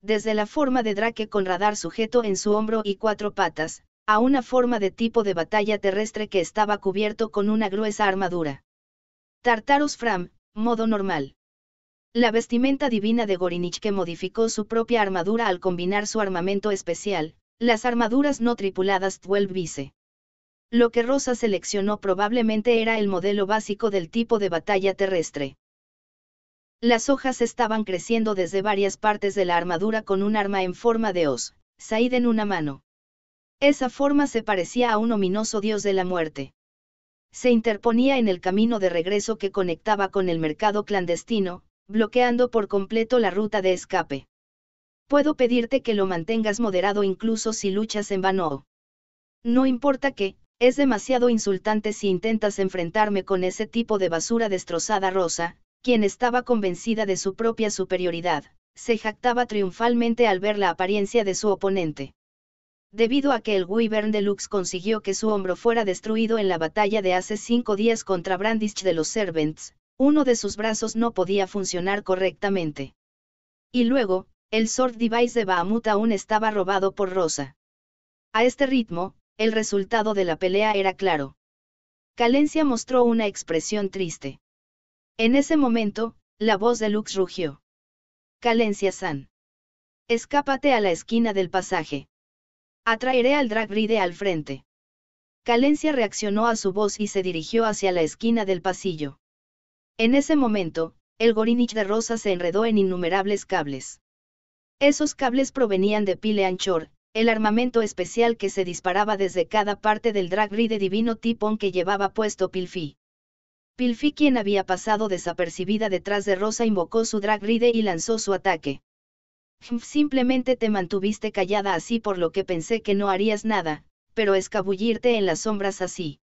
Desde la forma de Drake con radar sujeto en su hombro y 4 patas, a una forma de tipo de batalla terrestre que estaba cubierto con una gruesa armadura. Tartaros Fram, modo normal. La vestimenta divina de Gorinich que modificó su propia armadura al combinar su armamento especial, las armaduras no tripuladas 12 Vice. Lo que Rosa seleccionó probablemente era el modelo básico del tipo de batalla terrestre. Las hojas estaban creciendo desde varias partes de la armadura con un arma en forma de hoz, Said en una mano. Esa forma se parecía a un ominoso dios de la muerte. Se interponía en el camino de regreso que conectaba con el mercado clandestino, bloqueando por completo la ruta de escape. Puedo pedirte que lo mantengas moderado incluso si luchas en vano. No importa que, es demasiado insultante si intentas enfrentarme con ese tipo de basura destrozada. Rosa, quien estaba convencida de su propia superioridad, se jactaba triunfalmente al ver la apariencia de su oponente. Debido a que el Wyvern de Lux consiguió que su hombro fuera destruido en la batalla de hace 5 días contra Brandish de los Servants, uno de sus brazos no podía funcionar correctamente. Y luego, el Sword Device de Bahamut aún estaba robado por Rosa. A este ritmo, el resultado de la pelea era claro. Calencia mostró una expresión triste. En ese momento, la voz de Lux rugió. Calencia-san. Escápate a la esquina del pasaje. Atraeré al Drag Ride al frente. Calencia reaccionó a su voz y se dirigió hacia la esquina del pasillo. En ese momento, el Gorinich de Rosa se enredó en innumerables cables. Esos cables provenían de Pile Anchor, el armamento especial que se disparaba desde cada parte del Drag Ride divino Tipon que llevaba puesto Pilfi. Pilfi, quien había pasado desapercibida detrás de Rosa, invocó su Drag Ride y lanzó su ataque. Simplemente te mantuviste callada así, por lo que pensé que no harías nada, pero escabullirte en las sombras así.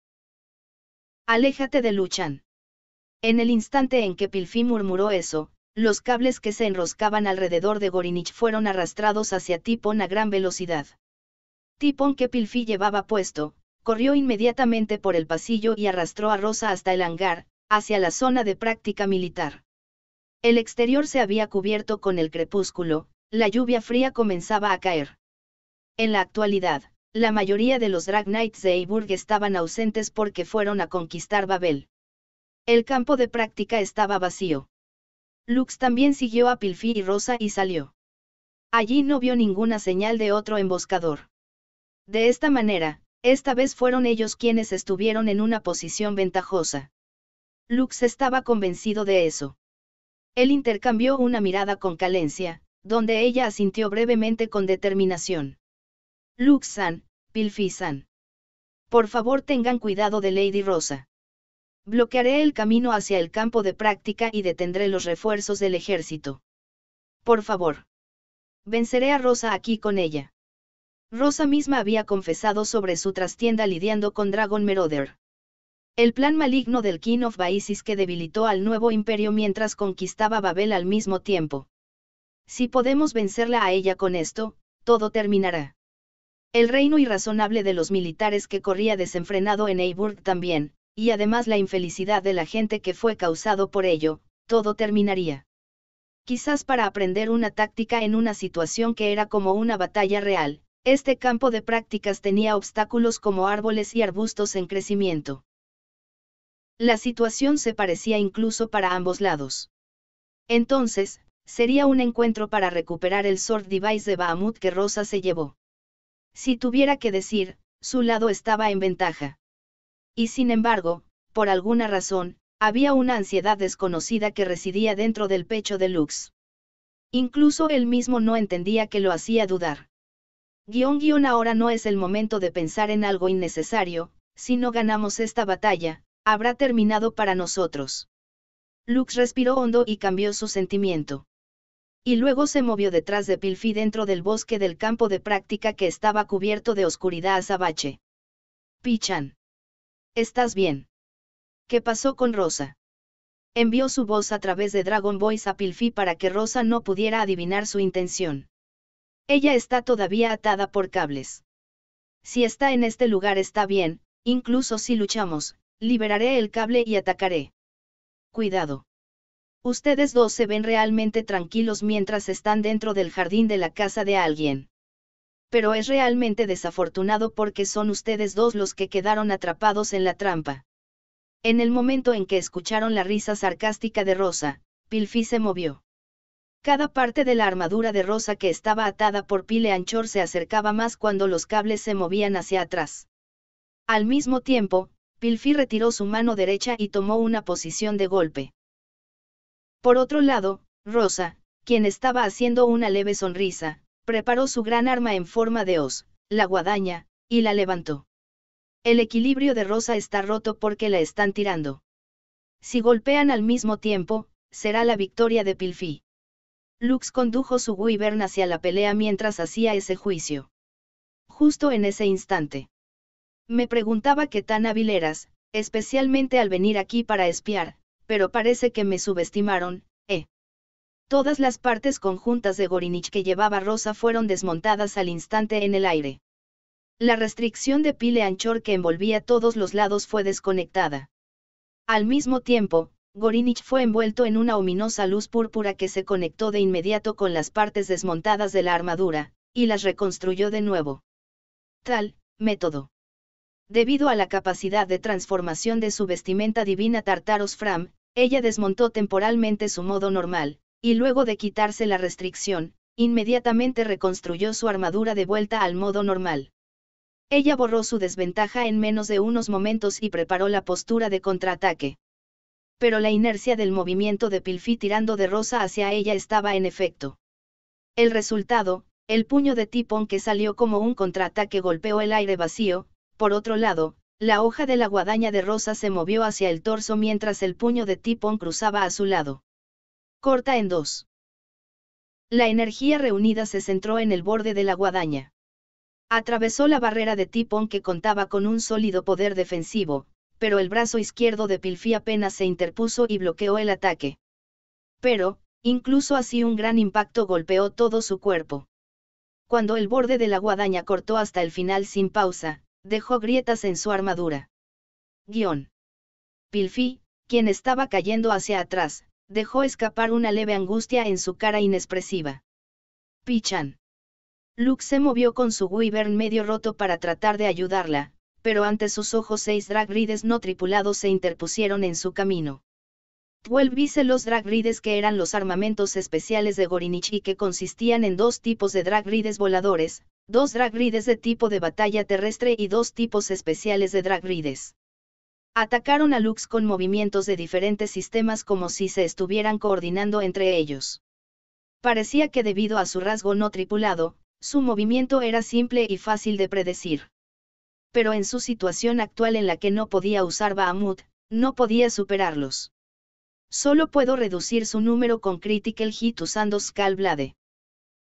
Aléjate de Luchan. En el instante en que Pilfi murmuró eso, los cables que se enroscaban alrededor de Gorinich fueron arrastrados hacia Tipon a gran velocidad. Tipon, que Pilfi llevaba puesto, corrió inmediatamente por el pasillo y arrastró a Rosa hasta el hangar, hacia la zona de práctica militar. El exterior se había cubierto con el crepúsculo, la lluvia fría comenzaba a caer. En la actualidad, la mayoría de los Drag Knights de Eiburg estaban ausentes porque fueron a conquistar Babel. El campo de práctica estaba vacío. Lux también siguió a Pilfi y Rosa y salió. Allí no vio ninguna señal de otro emboscador. De esta manera, esta vez fueron ellos quienes estuvieron en una posición ventajosa. Lux estaba convencido de eso. Él intercambió una mirada con Calencia, donde ella asintió brevemente con determinación. Lux-san, Pilfi-san. Por favor, tengan cuidado de Lady Rosa. Bloquearé el camino hacia el campo de práctica y detendré los refuerzos del ejército. Por favor. Venceré a Rosa aquí con ella. Rosa misma había confesado sobre su trastienda lidiando con Dragon Marauder. El plan maligno del King of Baisis que debilitó al nuevo imperio mientras conquistaba Babel al mismo tiempo. Si podemos vencerla a ella con esto, todo terminará. El reino irrazonable de los militares que corría desenfrenado en Eiburg también, y además la infelicidad de la gente que fue causado por ello, todo terminaría. Quizás para aprender una táctica en una situación que era como una batalla real, este campo de prácticas tenía obstáculos como árboles y arbustos en crecimiento. La situación se parecía incluso para ambos lados. Entonces, sería un encuentro para recuperar el Sword Device de Bahamut que Rosa se llevó. Si tuviera que decir, su lado estaba en ventaja. Y sin embargo, por alguna razón, había una ansiedad desconocida que residía dentro del pecho de Lux. Incluso él mismo no entendía que lo hacía dudar. Ahora no es el momento de pensar en algo innecesario, si no ganamos esta batalla, habrá terminado para nosotros. Lux respiró hondo y cambió su sentimiento. Y luego se movió detrás de Pilfi dentro del bosque del campo de práctica que estaba cubierto de oscuridad azabache. Pichan. ¿Estás bien? ¿Qué pasó con Rosa? Envió su voz a través de Dragon Voice a Pilfi para que Rosa no pudiera adivinar su intención. Ella está todavía atada por cables. Si está en este lugar está bien, incluso si luchamos, liberaré el cable y atacaré. Cuidado. Ustedes dos se ven realmente tranquilos mientras están dentro del jardín de la casa de alguien. Pero es realmente desafortunado porque son ustedes dos los que quedaron atrapados en la trampa. En el momento en que escucharon la risa sarcástica de Rosa, Pilfi se movió. Cada parte de la armadura de Rosa que estaba atada por Pile Anchor se acercaba más cuando los cables se movían hacia atrás. Al mismo tiempo, Pilfi retiró su mano derecha y tomó una posición de golpe. Por otro lado, Rosa, quien estaba haciendo una leve sonrisa, preparó su gran arma en forma de hoz, la guadaña, y la levantó. El equilibrio de Rosa está roto porque la están tirando. Si golpean al mismo tiempo, será la victoria de Pilfi. Lux condujo su Wyvern hacia la pelea mientras hacía ese juicio. Justo en ese instante. Me preguntaba qué tan hábil eras, especialmente al venir aquí para espiar, pero parece que me subestimaron, ¿eh? Todas las partes conjuntas de Gorinich que llevaba Rosa fueron desmontadas al instante en el aire. La restricción de Pile Anchor que envolvía todos los lados fue desconectada. Al mismo tiempo, Gorinich fue envuelto en una ominosa luz púrpura que se conectó de inmediato con las partes desmontadas de la armadura, y las reconstruyó de nuevo. Tal método. Debido a la capacidad de transformación de su vestimenta divina Tartaros Fram, ella desmontó temporalmente su modo normal, y luego de quitarse la restricción, inmediatamente reconstruyó su armadura de vuelta al modo normal. Ella borró su desventaja en menos de unos momentos y preparó la postura de contraataque. Pero la inercia del movimiento de Pilfi tirando de Rosa hacia ella estaba en efecto. El resultado, el puño de Tipón que salió como un contraataque golpeó el aire vacío. Por otro lado, la hoja de la guadaña de Rosa se movió hacia el torso mientras el puño de Tipón cruzaba a su lado. Corta en dos. La energía reunida se centró en el borde de la guadaña. Atravesó la barrera de Tipón que contaba con un sólido poder defensivo, pero el brazo izquierdo de Pilfi apenas se interpuso y bloqueó el ataque. Pero, incluso así un gran impacto golpeó todo su cuerpo. Cuando el borde de la guadaña cortó hasta el final sin pausa, dejó grietas en su armadura. Pilfi, quien estaba cayendo hacia atrás, dejó escapar una leve angustia en su cara inexpresiva. Pichan. Lux se movió con su Wyvern medio roto para tratar de ayudarla, pero ante sus ojos 6 dragrides no tripulados se interpusieron en su camino. Vuelvise los dragrides que eran los armamentos especiales de Gorinich y que consistían en 2 tipos de dragrides voladores, 2 dragrides de tipo de batalla terrestre y 2 tipos especiales de dragrides. Atacaron a Lux con movimientos de diferentes sistemas como si se estuvieran coordinando entre ellos. Parecía que debido a su rasgo no tripulado, su movimiento era simple y fácil de predecir. Pero en su situación actual en la que no podía usar Bahamut, no podía superarlos. Solo puedo reducir su número con Critical Hit usando Skull Blade.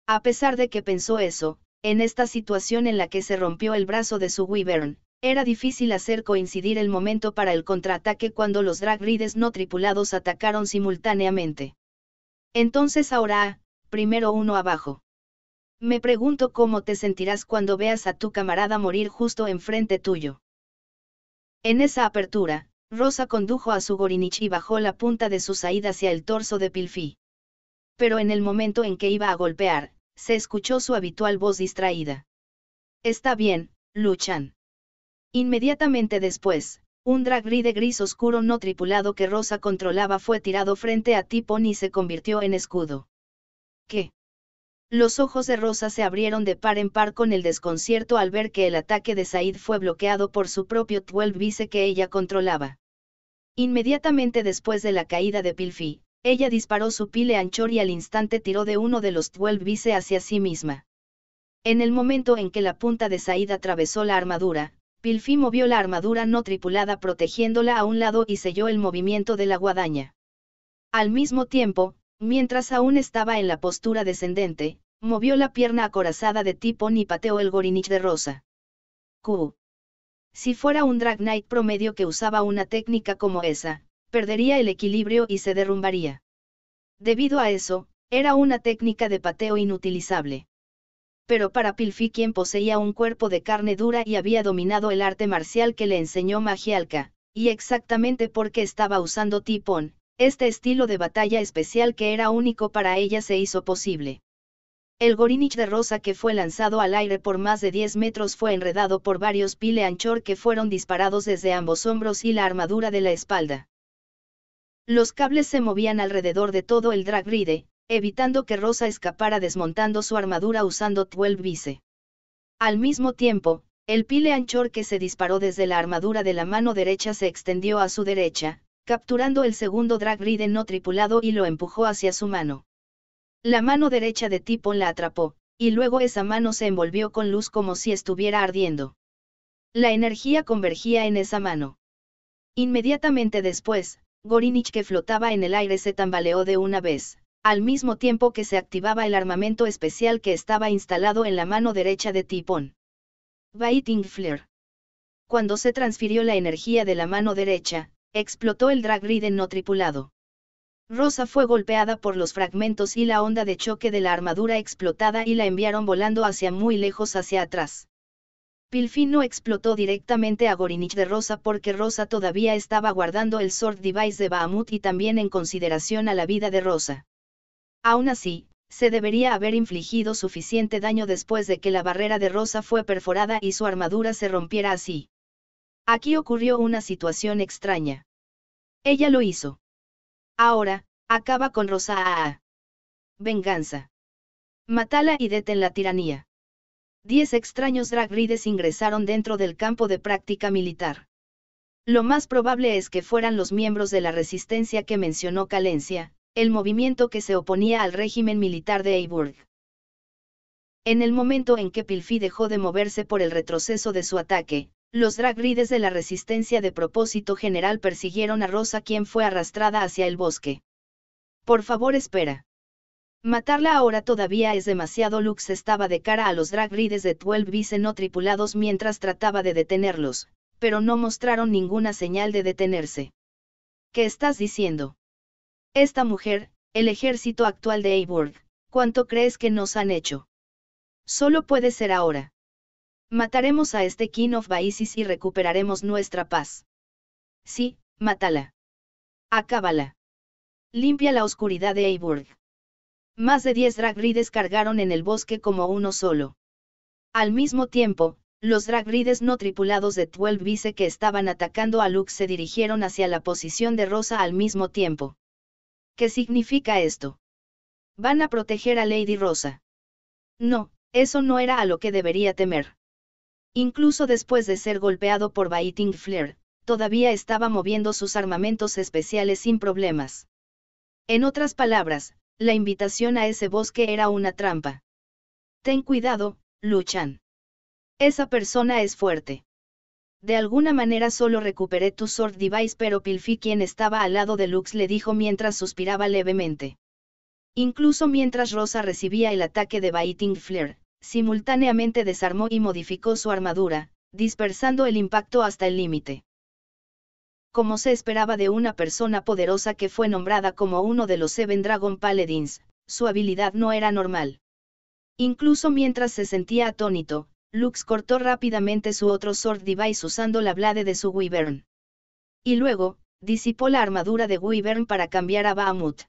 A pesar de que pensó eso, en esta situación en la que se rompió el brazo de su Wyvern, era difícil hacer coincidir el momento para el contraataque cuando los dragrides no tripulados atacaron simultáneamente. Entonces ahora, primero uno abajo. Me pregunto cómo te sentirás cuando veas a tu camarada morir justo enfrente tuyo. En esa apertura, Rosa condujo a su Gorinich y bajó la punta de su saíd hacia el torso de Pilfi. Pero en el momento en que iba a golpear, se escuchó su habitual voz distraída. Está bien, Luchan. Inmediatamente después, un dragride gris oscuro no tripulado que Rosa controlaba fue tirado frente a Tipón y se convirtió en escudo. ¿Qué? Los ojos de Rosa se abrieron de par en par con el desconcierto al ver que el ataque de Said fue bloqueado por su propio 12 Vice que ella controlaba. Inmediatamente después de la caída de Pilfi, ella disparó su pile anchor y al instante tiró de uno de los 12 Vice hacia sí misma. En el momento en que la punta de Said atravesó la armadura, Pilfi movió la armadura no tripulada protegiéndola a un lado y selló el movimiento de la guadaña. Al mismo tiempo, mientras aún estaba en la postura descendente, movió la pierna acorazada de Tipón y pateó el Gorinich de Rosa. Q. Si fuera un Drag Knight promedio que usaba una técnica como esa, perdería el equilibrio y se derrumbaría. Debido a eso, era una técnica de pateo inutilizable. Pero para Pilfi, quien poseía un cuerpo de carne dura y había dominado el arte marcial que le enseñó Magialka, y exactamente porque estaba usando Tipón, este estilo de batalla especial que era único para ella se hizo posible. El Gorinich de Rosa que fue lanzado al aire por más de 10 metros fue enredado por varios pile anchor que fueron disparados desde ambos hombros y la armadura de la espalda. Los cables se movían alrededor de todo el drag ride, evitando que Rosa escapara desmontando su armadura usando 12 Vice. Al mismo tiempo, el pile anchor que se disparó desde la armadura de la mano derecha se extendió a su derecha, capturando el segundo drag ride no tripulado y lo empujó hacia su mano. La mano derecha de Tipón la atrapó, y luego esa mano se envolvió con luz como si estuviera ardiendo. La energía convergía en esa mano. Inmediatamente después, Gorinich que flotaba en el aire se tambaleó de una vez, al mismo tiempo que se activaba el armamento especial que estaba instalado en la mano derecha de Tipón. Biting Flare. Cuando se transfirió la energía de la mano derecha, explotó el drag ride no tripulado. Rosa fue golpeada por los fragmentos y la onda de choque de la armadura explotada y la enviaron volando hacia muy lejos hacia atrás. Pilfi no explotó directamente a Gorinich de Rosa porque Rosa todavía estaba guardando el Sword Device de Bahamut y también en consideración a la vida de Rosa. Aún así, se debería haber infligido suficiente daño después de que la barrera de Rosa fue perforada y su armadura se rompiera así. Aquí ocurrió una situación extraña. Ella lo hizo. Ahora, acaba con Rosa. Venganza. Mátala y detén la tiranía. 10 extraños drag rides ingresaron dentro del campo de práctica militar. Lo más probable es que fueran los miembros de la resistencia que mencionó Calencia, el movimiento que se oponía al régimen militar de Eiburg. En el momento en que Pilfi dejó de moverse por el retroceso de su ataque, los drag rides de la resistencia de propósito general persiguieron a Rosa quien fue arrastrada hacia el bosque. Por favor espera. Matarla ahora todavía es demasiado. Lux estaba de cara a los drag rides de 12 Vice no tripulados mientras trataba de detenerlos, pero no mostraron ninguna señal de detenerse. ¿Qué estás diciendo? Esta mujer, el ejército actual de Eiburg, ¿cuánto crees que nos han hecho? Solo puede ser ahora. Mataremos a este King of Baisis y recuperaremos nuestra paz. Sí, mátala. Acábala. Limpia la oscuridad de Eiburg. Más de 10 drag rides cargaron en el bosque como uno solo. Al mismo tiempo, los drag rides no tripulados de 12 Vice que estaban atacando a Lux se dirigieron hacia la posición de Rosa al mismo tiempo. ¿Qué significa esto? ¿Van a proteger a Lady Rosa? No, eso no era a lo que debería temer. Incluso después de ser golpeado por Biting Flare, todavía estaba moviendo sus armamentos especiales sin problemas. En otras palabras, la invitación a ese bosque era una trampa. Ten cuidado, Luchan. Esa persona es fuerte. De alguna manera solo recuperé tu Sword Device, pero Pilfi quien estaba al lado de Lux le dijo mientras suspiraba levemente. Incluso mientras Rosa recibía el ataque de Biting Flare, simultáneamente desarmó y modificó su armadura, dispersando el impacto hasta el límite. Como se esperaba de una persona poderosa que fue nombrada como uno de los Seven Dragon Paladins, su habilidad no era normal. Incluso mientras se sentía atónito, Lux cortó rápidamente su otro Sword Device usando la blade de su Wyvern. Y luego, disipó la armadura de Wyvern para cambiar a Bahamut.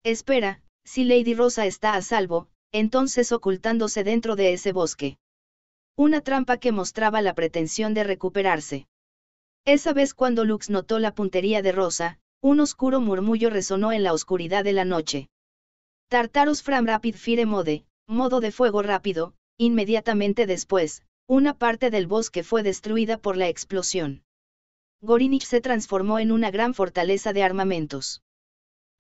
Espera, si Lady Rosa está a salvo, entonces ocultándose dentro de ese bosque. Una trampa que mostraba la pretensión de recuperarse. Esa vez cuando Lux notó la puntería de Rosa, un oscuro murmullo resonó en la oscuridad de la noche. Tartarus From Rapid Fire Mode, modo de fuego rápido. Inmediatamente después, una parte del bosque fue destruida por la explosión. Gorinich se transformó en una gran fortaleza de armamentos.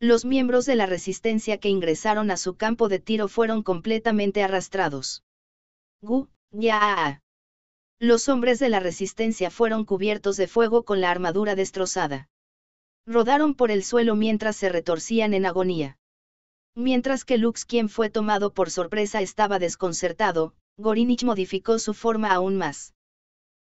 Los miembros de la resistencia que ingresaron a su campo de tiro fueron completamente arrastrados. Ya. Los hombres de la resistencia fueron cubiertos de fuego con la armadura destrozada. Rodaron por el suelo mientras se retorcían en agonía. Mientras que Lux, quien fue tomado por sorpresa, estaba desconcertado, Gorinich modificó su forma aún más.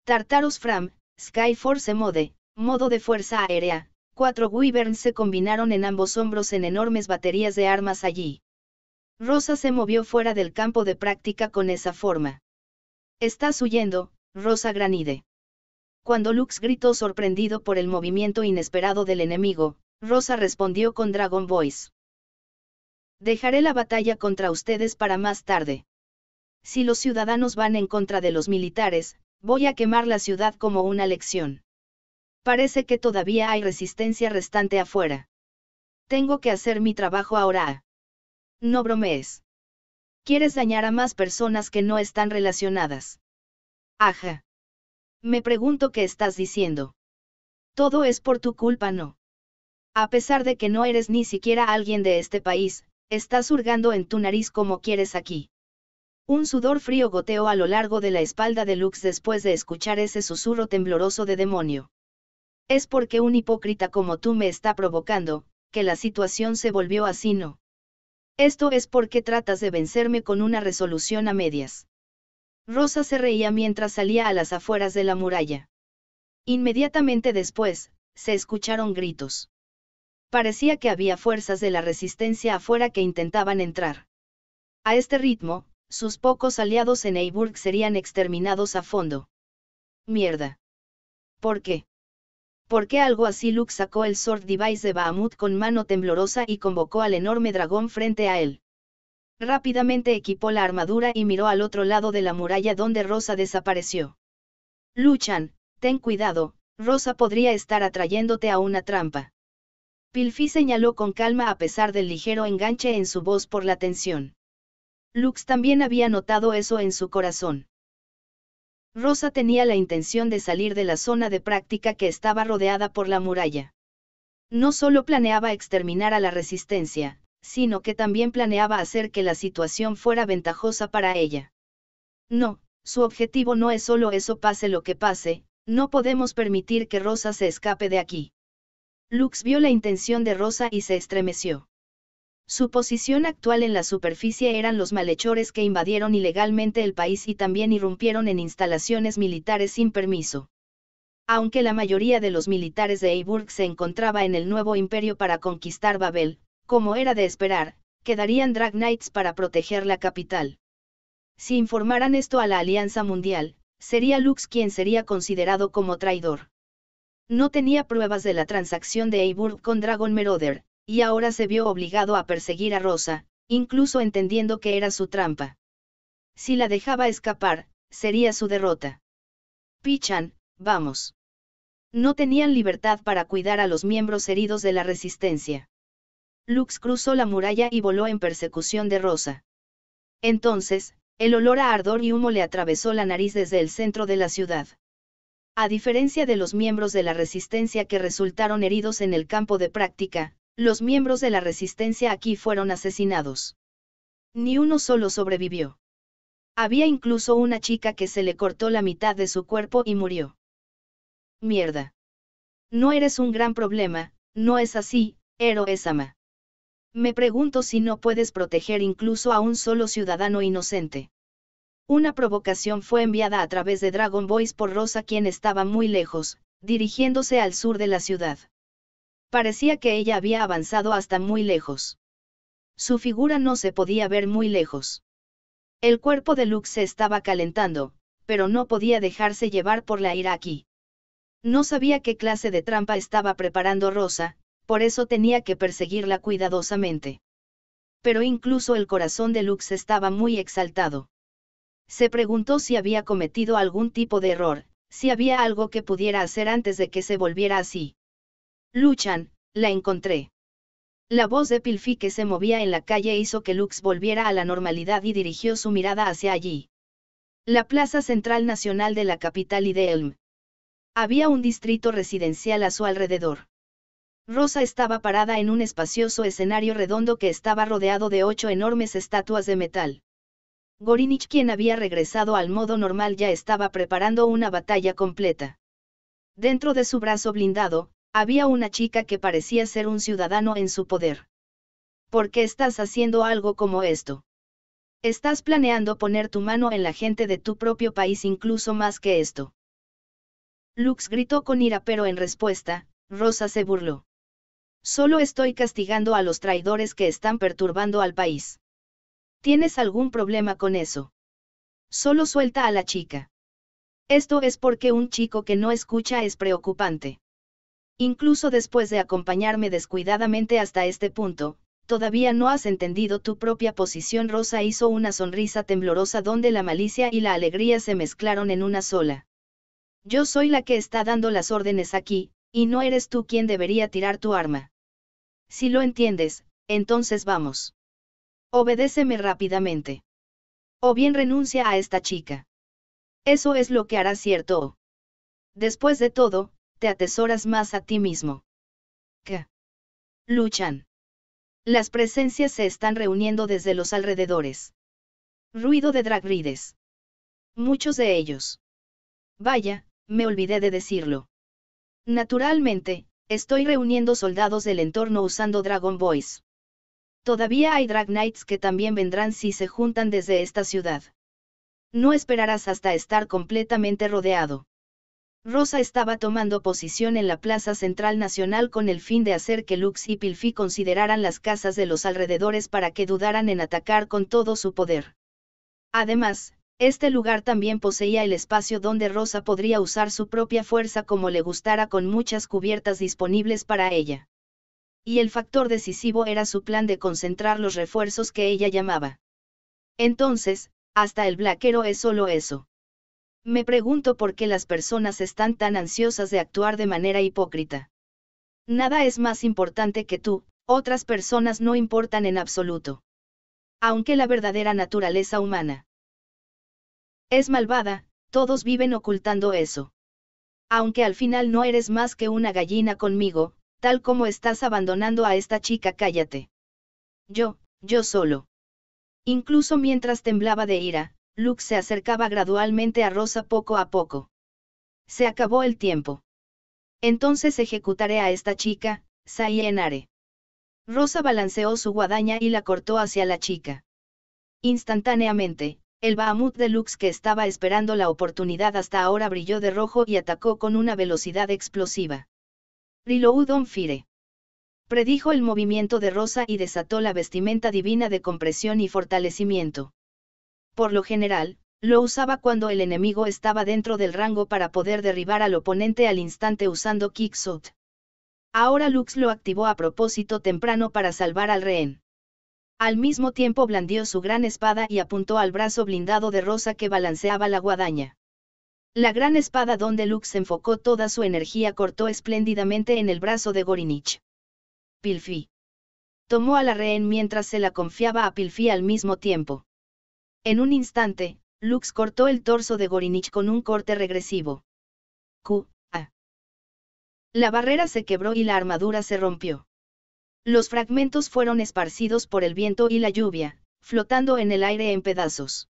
Tartarus From Skyforce Mode, modo de fuerza aérea. 4 Wyverns se combinaron en ambos hombros en enormes baterías de armas allí. Rosa se movió fuera del campo de práctica con esa forma. «Estás huyendo, Rosa Granide». Cuando Lux gritó sorprendido por el movimiento inesperado del enemigo, Rosa respondió con Dragon Voice. «Dejaré la batalla contra ustedes para más tarde. Si los ciudadanos van en contra de los militares, voy a quemar la ciudad como una lección. Parece que todavía hay resistencia restante afuera. Tengo que hacer mi trabajo ahora. No bromees. ¿Quieres dañar a más personas que no están relacionadas? Ajá. Me pregunto qué estás diciendo. Todo es por tu culpa, ¿no? A pesar de que no eres ni siquiera alguien de este país, estás hurgando en tu nariz como quieres aquí». Un sudor frío goteó a lo largo de la espalda de Lux después de escuchar ese susurro tembloroso de demonio. «Es porque un hipócrita como tú me está provocando, que la situación se volvió así, ¿no? Esto es porque tratas de vencerme con una resolución a medias». Rosa se reía mientras salía a las afueras de la muralla. Inmediatamente después, se escucharon gritos. Parecía que había fuerzas de la resistencia afuera que intentaban entrar. A este ritmo, sus pocos aliados en Eiburg serían exterminados a fondo. Mierda. ¿Por qué? ¿Por qué algo así? Lux sacó el Sword Device de Bahamut con mano temblorosa y convocó al enorme dragón frente a él. Rápidamente equipó la armadura y miró al otro lado de la muralla donde Rosa desapareció. «Luchan, ten cuidado, Rosa podría estar atrayéndote a una trampa». Pilfi señaló con calma a pesar del ligero enganche en su voz por la tensión. Lux también había notado eso en su corazón. Rosa tenía la intención de salir de la zona de práctica que estaba rodeada por la muralla. No solo planeaba exterminar a la resistencia, sino que también planeaba hacer que la situación fuera ventajosa para ella. No, su objetivo no es solo eso, pase lo que pase, no podemos permitir que Rosa se escape de aquí. Lux vio la intención de Rosa y se estremeció. Su posición actual en la superficie eran los malhechores que invadieron ilegalmente el país y también irrumpieron en instalaciones militares sin permiso. Aunque la mayoría de los militares de Eiburg se encontraba en el nuevo imperio para conquistar Babel, como era de esperar, quedarían Drag Knights para proteger la capital. Si informaran esto a la Alianza Mundial, sería Lux quien sería considerado como traidor. No tenía pruebas de la transacción de Eiburg con Dragon Marauder, y ahora se vio obligado a perseguir a Rosa, incluso entendiendo que era su trampa. Si la dejaba escapar, sería su derrota. «Pichan, vamos». No tenían libertad para cuidar a los miembros heridos de la resistencia. Lux cruzó la muralla y voló en persecución de Rosa. Entonces, el olor a ardor y humo le atravesó la nariz desde el centro de la ciudad. A diferencia de los miembros de la resistencia que resultaron heridos en el campo de práctica, los miembros de la resistencia aquí fueron asesinados. Ni uno solo sobrevivió. Había incluso una chica que se le cortó la mitad de su cuerpo y murió. Mierda. No eres un gran problema, ¿no es así, Hero-sama? Me pregunto si no puedes proteger incluso a un solo ciudadano inocente. Una provocación fue enviada a través de Dragon Voice por Rosa, quien estaba muy lejos, dirigiéndose al sur de la ciudad. Parecía que ella había avanzado hasta muy lejos. Su figura no se podía ver muy lejos. El cuerpo de Lux se estaba calentando, pero no podía dejarse llevar por la ira aquí. No sabía qué clase de trampa estaba preparando Rosa, por eso tenía que perseguirla cuidadosamente. Pero incluso el corazón de Lux estaba muy exaltado. Se preguntó si había cometido algún tipo de error, si había algo que pudiera hacer antes de que se volviera así. «Luchan, la encontré». La voz de Pilfi que se movía en la calle hizo que Lux volviera a la normalidad y dirigió su mirada hacia allí. La plaza central nacional de la capital y de Elm. Había un distrito residencial a su alrededor. Rosa estaba parada en un espacioso escenario redondo que estaba rodeado de 8 enormes estatuas de metal. Gorinich, quien había regresado al modo normal, ya estaba preparando una batalla completa. Dentro de su brazo blindado, había una chica que parecía ser un ciudadano en su poder. ¿Por qué estás haciendo algo como esto? Estás planeando poner tu mano en la gente de tu propio país incluso más que esto. Lux gritó con ira, pero en respuesta, Rosa se burló. Solo estoy castigando a los traidores que están perturbando al país. ¿Tienes algún problema con eso? Solo suelta a la chica. Esto es porque un chico que no escucha es preocupante. Incluso después de acompañarme descuidadamente hasta este punto, todavía no has entendido tu propia posición. Rosa hizo una sonrisa temblorosa donde la malicia y la alegría se mezclaron en una sola. Yo soy la que está dando las órdenes aquí, y no eres tú quien debería tirar tu arma. Si lo entiendes, entonces vamos. Obedéceme rápidamente. O bien renuncia a esta chica. Eso es lo que harás, ¿cierto? Después de todo, te atesoras más a ti mismo. ¿Qué? Luchan. Las presencias se están reuniendo desde los alrededores. Ruido de dragrides. Muchos de ellos. Vaya, me olvidé de decirlo. Naturalmente, estoy reuniendo soldados del entorno usando Dragon Boys. Todavía hay Drag Knights que también vendrán si se juntan desde esta ciudad. No esperarás hasta estar completamente rodeado. Rosa estaba tomando posición en la Plaza Central Nacional con el fin de hacer que Lux y Pilfi consideraran las casas de los alrededores para que dudaran en atacar con todo su poder. Además, este lugar también poseía el espacio donde Rosa podría usar su propia fuerza como le gustara, con muchas cubiertas disponibles para ella. Y el factor decisivo era su plan de concentrar los refuerzos que ella llamaba. Entonces, hasta el Blackero es solo eso. Me pregunto por qué las personas están tan ansiosas de actuar de manera hipócrita. Nada es más importante que tú, otras personas no importan en absoluto. Aunque la verdadera naturaleza humana es malvada, todos viven ocultando eso. Aunque al final no eres más que una gallina conmigo, tal como estás abandonando a esta chica. Cállate. Yo solo. Incluso mientras temblaba de ira, Lux se acercaba gradualmente a Rosa poco a poco. Se acabó el tiempo. Entonces ejecutaré a esta chica, Sayenare. Rosa balanceó su guadaña y la cortó hacia la chica. Instantáneamente, el Bahamut de Lux, que estaba esperando la oportunidad hasta ahora, brilló de rojo y atacó con una velocidad explosiva. Reload on fire. Predijo el movimiento de Rosa y desató la vestimenta divina de compresión y fortalecimiento. Por lo general, lo usaba cuando el enemigo estaba dentro del rango para poder derribar al oponente al instante usando Kickshot. Ahora Lux lo activó a propósito temprano para salvar al rehén. Al mismo tiempo blandió su gran espada y apuntó al brazo blindado de Rosa que balanceaba la guadaña. La gran espada donde Lux enfocó toda su energía cortó espléndidamente en el brazo de Gorinich. Pilfi. Tomó a la rehén mientras se la confiaba a Pilfi al mismo tiempo. En un instante, Lux cortó el torso de Gorinich con un corte regresivo. Q.A. La barrera se quebró y la armadura se rompió. Los fragmentos fueron esparcidos por el viento y la lluvia, flotando en el aire en pedazos.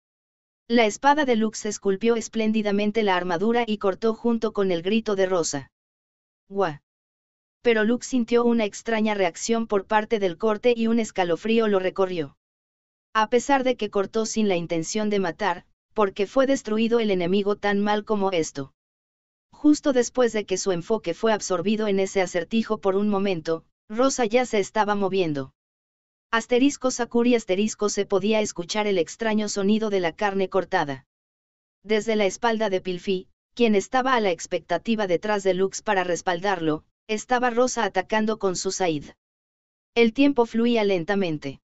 La espada de Lux esculpió espléndidamente la armadura y cortó junto con el grito de Rosa. ¡Guau! Pero Lux sintió una extraña reacción por parte del corte y un escalofrío lo recorrió. A pesar de que cortó sin la intención de matar, porque fue destruido el enemigo tan mal como esto. Justo después de que su enfoque fue absorbido en ese acertijo por un momento, Rosa ya se estaba moviendo. Sakuri se podía escuchar el extraño sonido de la carne cortada. Desde la espalda de Pilfi, quien estaba a la expectativa detrás de Lux para respaldarlo, estaba Rosa atacando con su Said. El tiempo fluía lentamente.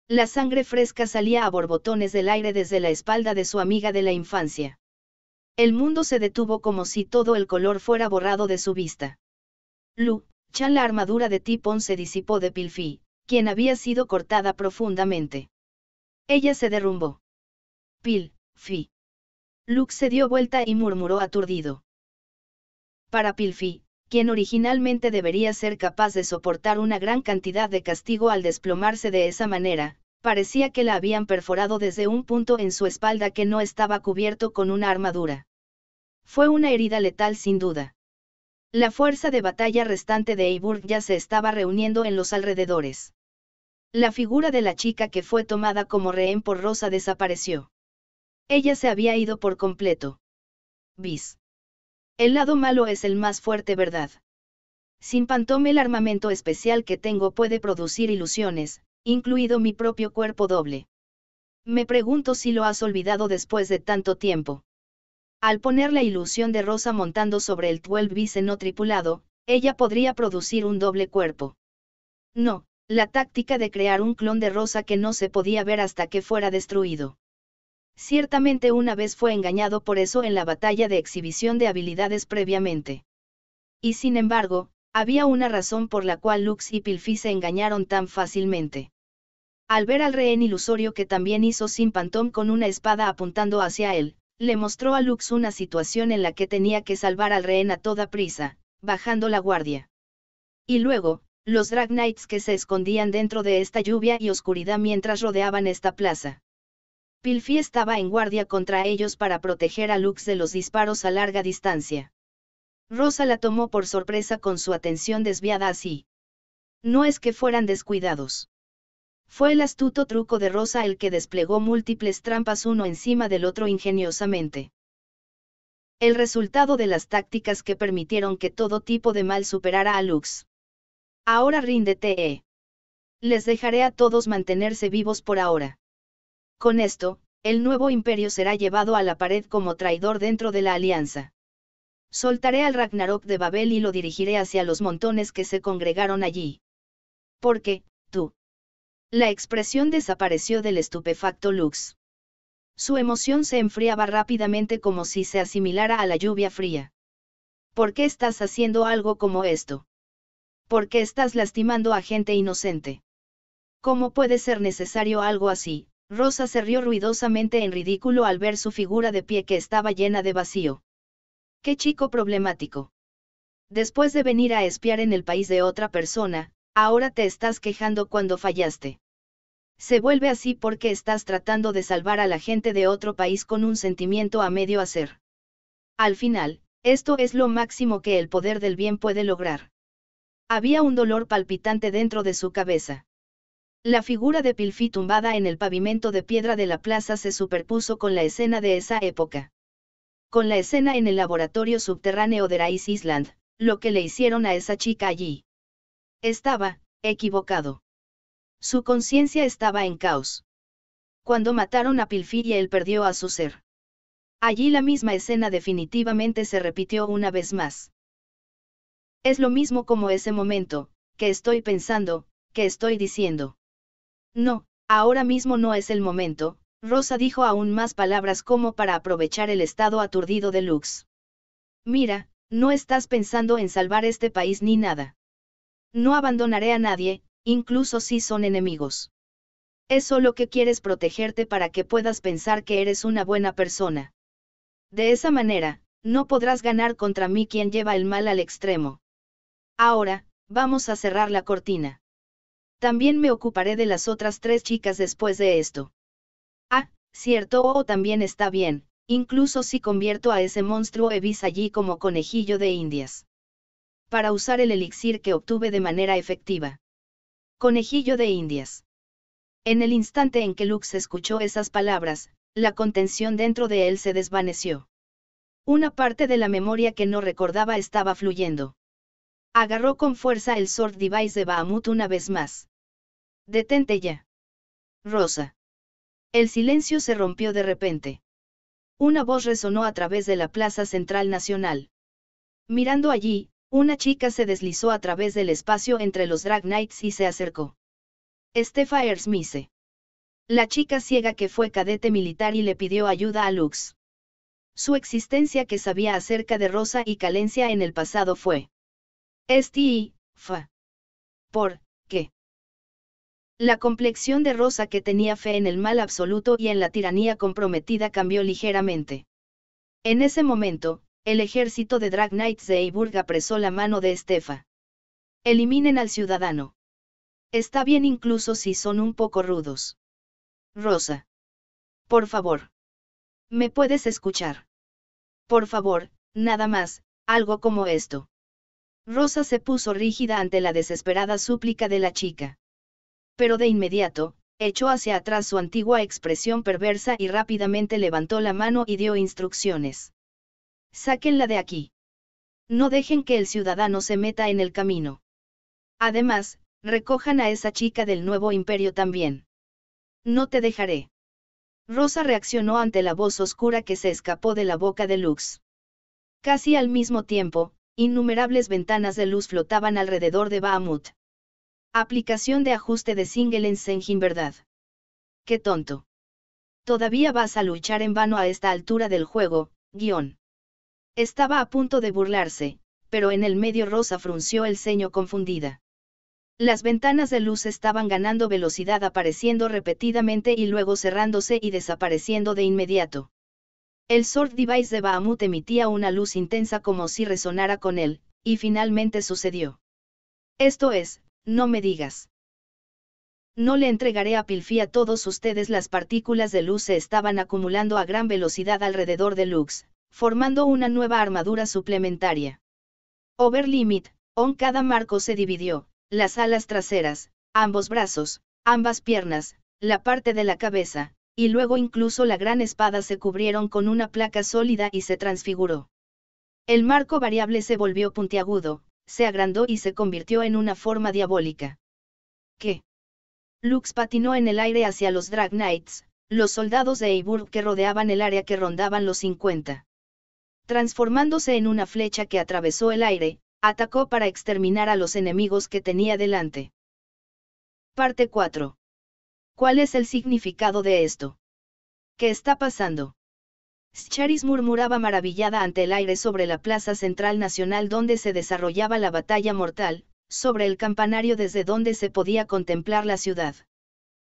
La sangre fresca salía a borbotones del aire desde la espalda de su amiga de la infancia. El mundo se detuvo como si todo el color fuera borrado de su vista. Chan, la armadura de Tipón se disipó de Pilfi, quien había sido cortada profundamente. Ella se derrumbó. Pilfi. Lux se dio vuelta y murmuró aturdido. Para Pilfi, quien originalmente debería ser capaz de soportar una gran cantidad de castigo al desplomarse de esa manera, parecía que la habían perforado desde un punto en su espalda que no estaba cubierto con una armadura. Fue una herida letal sin duda. La fuerza de batalla restante de Eiburg ya se estaba reuniendo en los alrededores. La figura de la chica que fue tomada como rehén por Rosa desapareció. Ella se había ido por completo. Bis. El lado malo es el más fuerte, ¿verdad? Sin Phantom, el armamento especial que tengo puede producir ilusiones, incluido mi propio cuerpo doble. Me pregunto si lo has olvidado después de tanto tiempo. Al poner la ilusión de Rosa montando sobre el 12 bis no tripulado, ella podría producir un doble cuerpo. No, la táctica de crear un clon de Rosa que no se podía ver hasta que fuera destruido. Ciertamente una vez fue engañado por eso en la batalla de exhibición de habilidades previamente. Y sin embargo, había una razón por la cual Lux y Pilfi se engañaron tan fácilmente. Al ver al rehén ilusorio que también hizo Sin Phantom con una espada apuntando hacia él, le mostró a Lux una situación en la que tenía que salvar al rehén a toda prisa, bajando la guardia. Y luego, los Drag Knights que se escondían dentro de esta lluvia y oscuridad mientras rodeaban esta plaza. Pilfi estaba en guardia contra ellos para proteger a Lux de los disparos a larga distancia. Rosa la tomó por sorpresa con su atención desviada así. No es que fueran descuidados. Fue el astuto truco de Rosa el que desplegó múltiples trampas uno encima del otro ingeniosamente. El resultado de las tácticas que permitieron que todo tipo de mal superara a Lux. Ahora ríndete. Les dejaré a todos mantenerse vivos por ahora. Con esto, el nuevo imperio será llevado a la pared como traidor dentro de la alianza. Soltaré al Ragnarok de Babel y lo dirigiré hacia los montones que se congregaron allí. Porque, tú. La expresión desapareció del estupefacto Lux. Su emoción se enfriaba rápidamente como si se asimilara a la lluvia fría. ¿Por qué estás haciendo algo como esto? ¿Por qué estás lastimando a gente inocente? ¿Cómo puede ser necesario algo así? Rosa se rió ruidosamente en ridículo al ver su figura de pie que estaba llena de vacío. ¡Qué chico problemático! Después de venir a espiar en el país de otra persona, ahora te estás quejando cuando fallaste. Se vuelve así porque estás tratando de salvar a la gente de otro país con un sentimiento a medio hacer. Al final, esto es lo máximo que el poder del bien puede lograr. Había un dolor palpitante dentro de su cabeza. La figura de Pilfi tumbada en el pavimento de piedra de la plaza se superpuso con la escena de esa época. Con la escena en el laboratorio subterráneo de Rice Island, lo que le hicieron a esa chica allí. Estaba equivocado. Su conciencia estaba en caos. Cuando mataron a Pilfi y él perdió a su ser. Allí la misma escena definitivamente se repitió una vez más. Es lo mismo como ese momento, que estoy pensando, que estoy diciendo. No, ahora mismo no es el momento, Rosa dijo aún más palabras como para aprovechar el estado aturdido de Lux. Mira, no estás pensando en salvar este país ni nada. No abandonaré a nadie, incluso si son enemigos. Es solo que quieres protegerte para que puedas pensar que eres una buena persona. De esa manera, no podrás ganar contra mí quien lleva el mal al extremo. Ahora, vamos a cerrar la cortina. También me ocuparé de las otras 3 chicas después de esto. Ah, cierto, también está bien, incluso si convierto a ese monstruo Evis allí como conejillo de Indias. Para usar el elixir que obtuve de manera efectiva. Conejillo de Indias. En el instante en que Lux escuchó esas palabras, la contención dentro de él se desvaneció. Una parte de la memoria que no recordaba estaba fluyendo. Agarró con fuerza el Sword Device de Bahamut una vez más. Detente ya. Rosa. El silencio se rompió de repente. Una voz resonó a través de la Plaza Central Nacional. Mirando allí, una chica se deslizó a través del espacio entre los Drag Knights y se acercó. Stefa Ersmise. La chica ciega que fue cadete militar y le pidió ayuda a Lux. Su existencia que sabía acerca de Rosa y Calencia en el pasado fue. ¿Por qué? La complexión de Rosa, que tenía fe en el mal absoluto y en la tiranía comprometida, cambió ligeramente. En ese momento, el ejército de Drag Knights de Eiburg apresó la mano de Estefa. Eliminen al ciudadano. Está bien incluso si son un poco rudos. Rosa. Por favor. ¿Me puedes escuchar? Por favor, nada más, algo como esto. Rosa se puso rígida ante la desesperada súplica de la chica. Pero de inmediato, echó hacia atrás su antigua expresión perversa y rápidamente levantó la mano y dio instrucciones. Sáquenla de aquí. No dejen que el ciudadano se meta en el camino. Además, recojan a esa chica del nuevo imperio también. No te dejaré. Rosa reaccionó ante la voz oscura que se escapó de la boca de Lux. Casi al mismo tiempo, innumerables ventanas de luz flotaban alrededor de Bahamut. Aplicación de ajuste de Singel-Engine, ¿verdad? ¡Qué tonto! Todavía vas a luchar en vano a esta altura del juego, guión. Estaba a punto de burlarse, pero en el medio Rosa frunció el ceño confundida. Las ventanas de luz estaban ganando velocidad, apareciendo repetidamente y luego cerrándose y desapareciendo de inmediato. El Sword Device de Bahamut emitía una luz intensa como si resonara con él, y finalmente sucedió. Esto es, no me digas. No le entregaré a Pilfi a todos ustedes. Las partículas de luz se estaban acumulando a gran velocidad alrededor de Lux, formando una nueva armadura suplementaria. Overlimit, cada marco se dividió, las alas traseras, ambos brazos, ambas piernas, la parte de la cabeza, y luego incluso la gran espada se cubrieron con una placa sólida y se transfiguró. El marco variable se volvió puntiagudo, se agrandó y se convirtió en una forma diabólica. ¿Qué? Lux patinó en el aire hacia los Drag Knights, los soldados de Eiburg que rodeaban el área que rondaban los 50. Transformándose en una flecha que atravesó el aire, atacó para exterminar a los enemigos que tenía delante. Parte 4. ¿Cuál es el significado de esto? ¿Qué está pasando? Scharis murmuraba maravillada ante el aire sobre la plaza central nacional donde se desarrollaba la batalla mortal, sobre el campanario desde donde se podía contemplar la ciudad.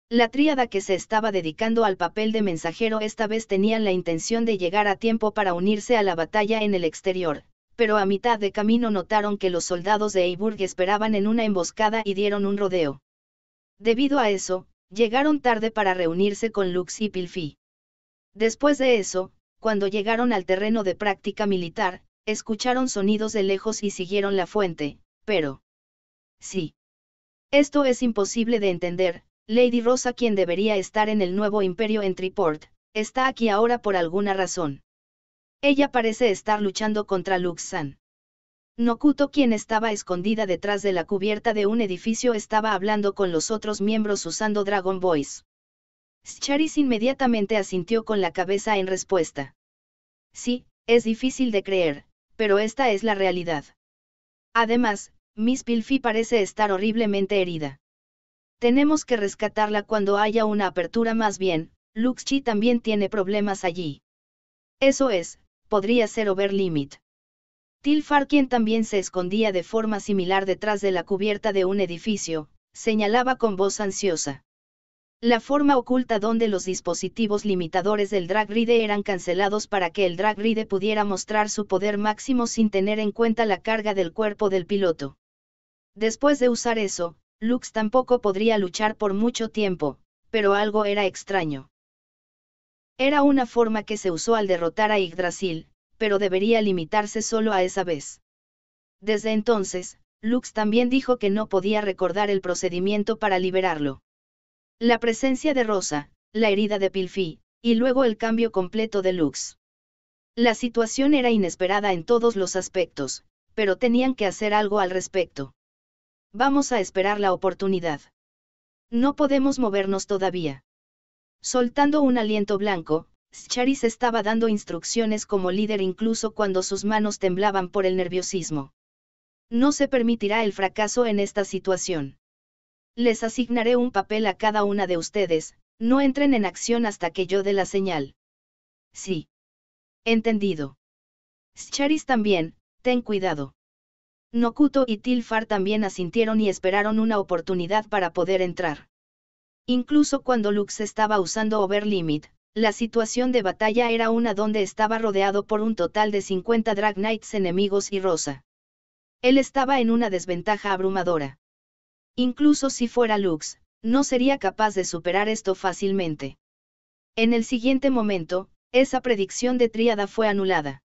La tríada que se estaba dedicando al papel de mensajero esta vez tenían la intención de llegar a tiempo para unirse a la batalla en el exterior, pero a mitad de camino notaron que los soldados de Eiburg esperaban en una emboscada y dieron un rodeo. Debido a eso, llegaron tarde para reunirse con Lux y Pilfi. Después de eso, cuando llegaron al terreno de práctica militar, escucharon sonidos de lejos y siguieron la fuente, pero... Sí. Esto es imposible de entender. Lady Rosa, quien debería estar en el nuevo imperio en Triport, está aquí ahora por alguna razón. Ella parece estar luchando contra Lux-san. Nokuto, quien estaba escondida detrás de la cubierta de un edificio, estaba hablando con los otros miembros usando Dragon Voice. Scharis inmediatamente asintió con la cabeza en respuesta. Sí, es difícil de creer, pero esta es la realidad. Además, Miss Pilfi parece estar horriblemente herida. Tenemos que rescatarla cuando haya una apertura. Más bien, Lux-chi también tiene problemas allí. Eso es, podría ser Overlimit. Tilfar, quien también se escondía de forma similar detrás de la cubierta de un edificio, señalaba con voz ansiosa. La forma oculta donde los dispositivos limitadores del Drag Ride eran cancelados para que el Drag Ride pudiera mostrar su poder máximo sin tener en cuenta la carga del cuerpo del piloto. Después de usar eso, Lux tampoco podría luchar por mucho tiempo, pero algo era extraño. Era una forma que se usó al derrotar a Yggdrasil, pero debería limitarse solo a esa vez. Desde entonces, Lux también dijo que no podía recordar el procedimiento para liberarlo. La presencia de Rosa, la herida de Pilfi, y luego el cambio completo de Lux. La situación era inesperada en todos los aspectos, pero tenían que hacer algo al respecto. Vamos a esperar la oportunidad. No podemos movernos todavía. Soltando un aliento blanco, Scharis estaba dando instrucciones como líder incluso cuando sus manos temblaban por el nerviosismo. No se permitirá el fracaso en esta situación. Les asignaré un papel a cada una de ustedes, no entren en acción hasta que yo dé la señal. Sí. Entendido. Scharis también, ten cuidado. Nokuto y Tilfar también asintieron y esperaron una oportunidad para poder entrar. Incluso cuando Lux estaba usando Overlimit, la situación de batalla era una donde estaba rodeado por un total de 50 Drag Knights enemigos y Rosa. Él estaba en una desventaja abrumadora. Incluso si fuera Lux, no sería capaz de superar esto fácilmente. En el siguiente momento, esa predicción de Tríada fue anulada.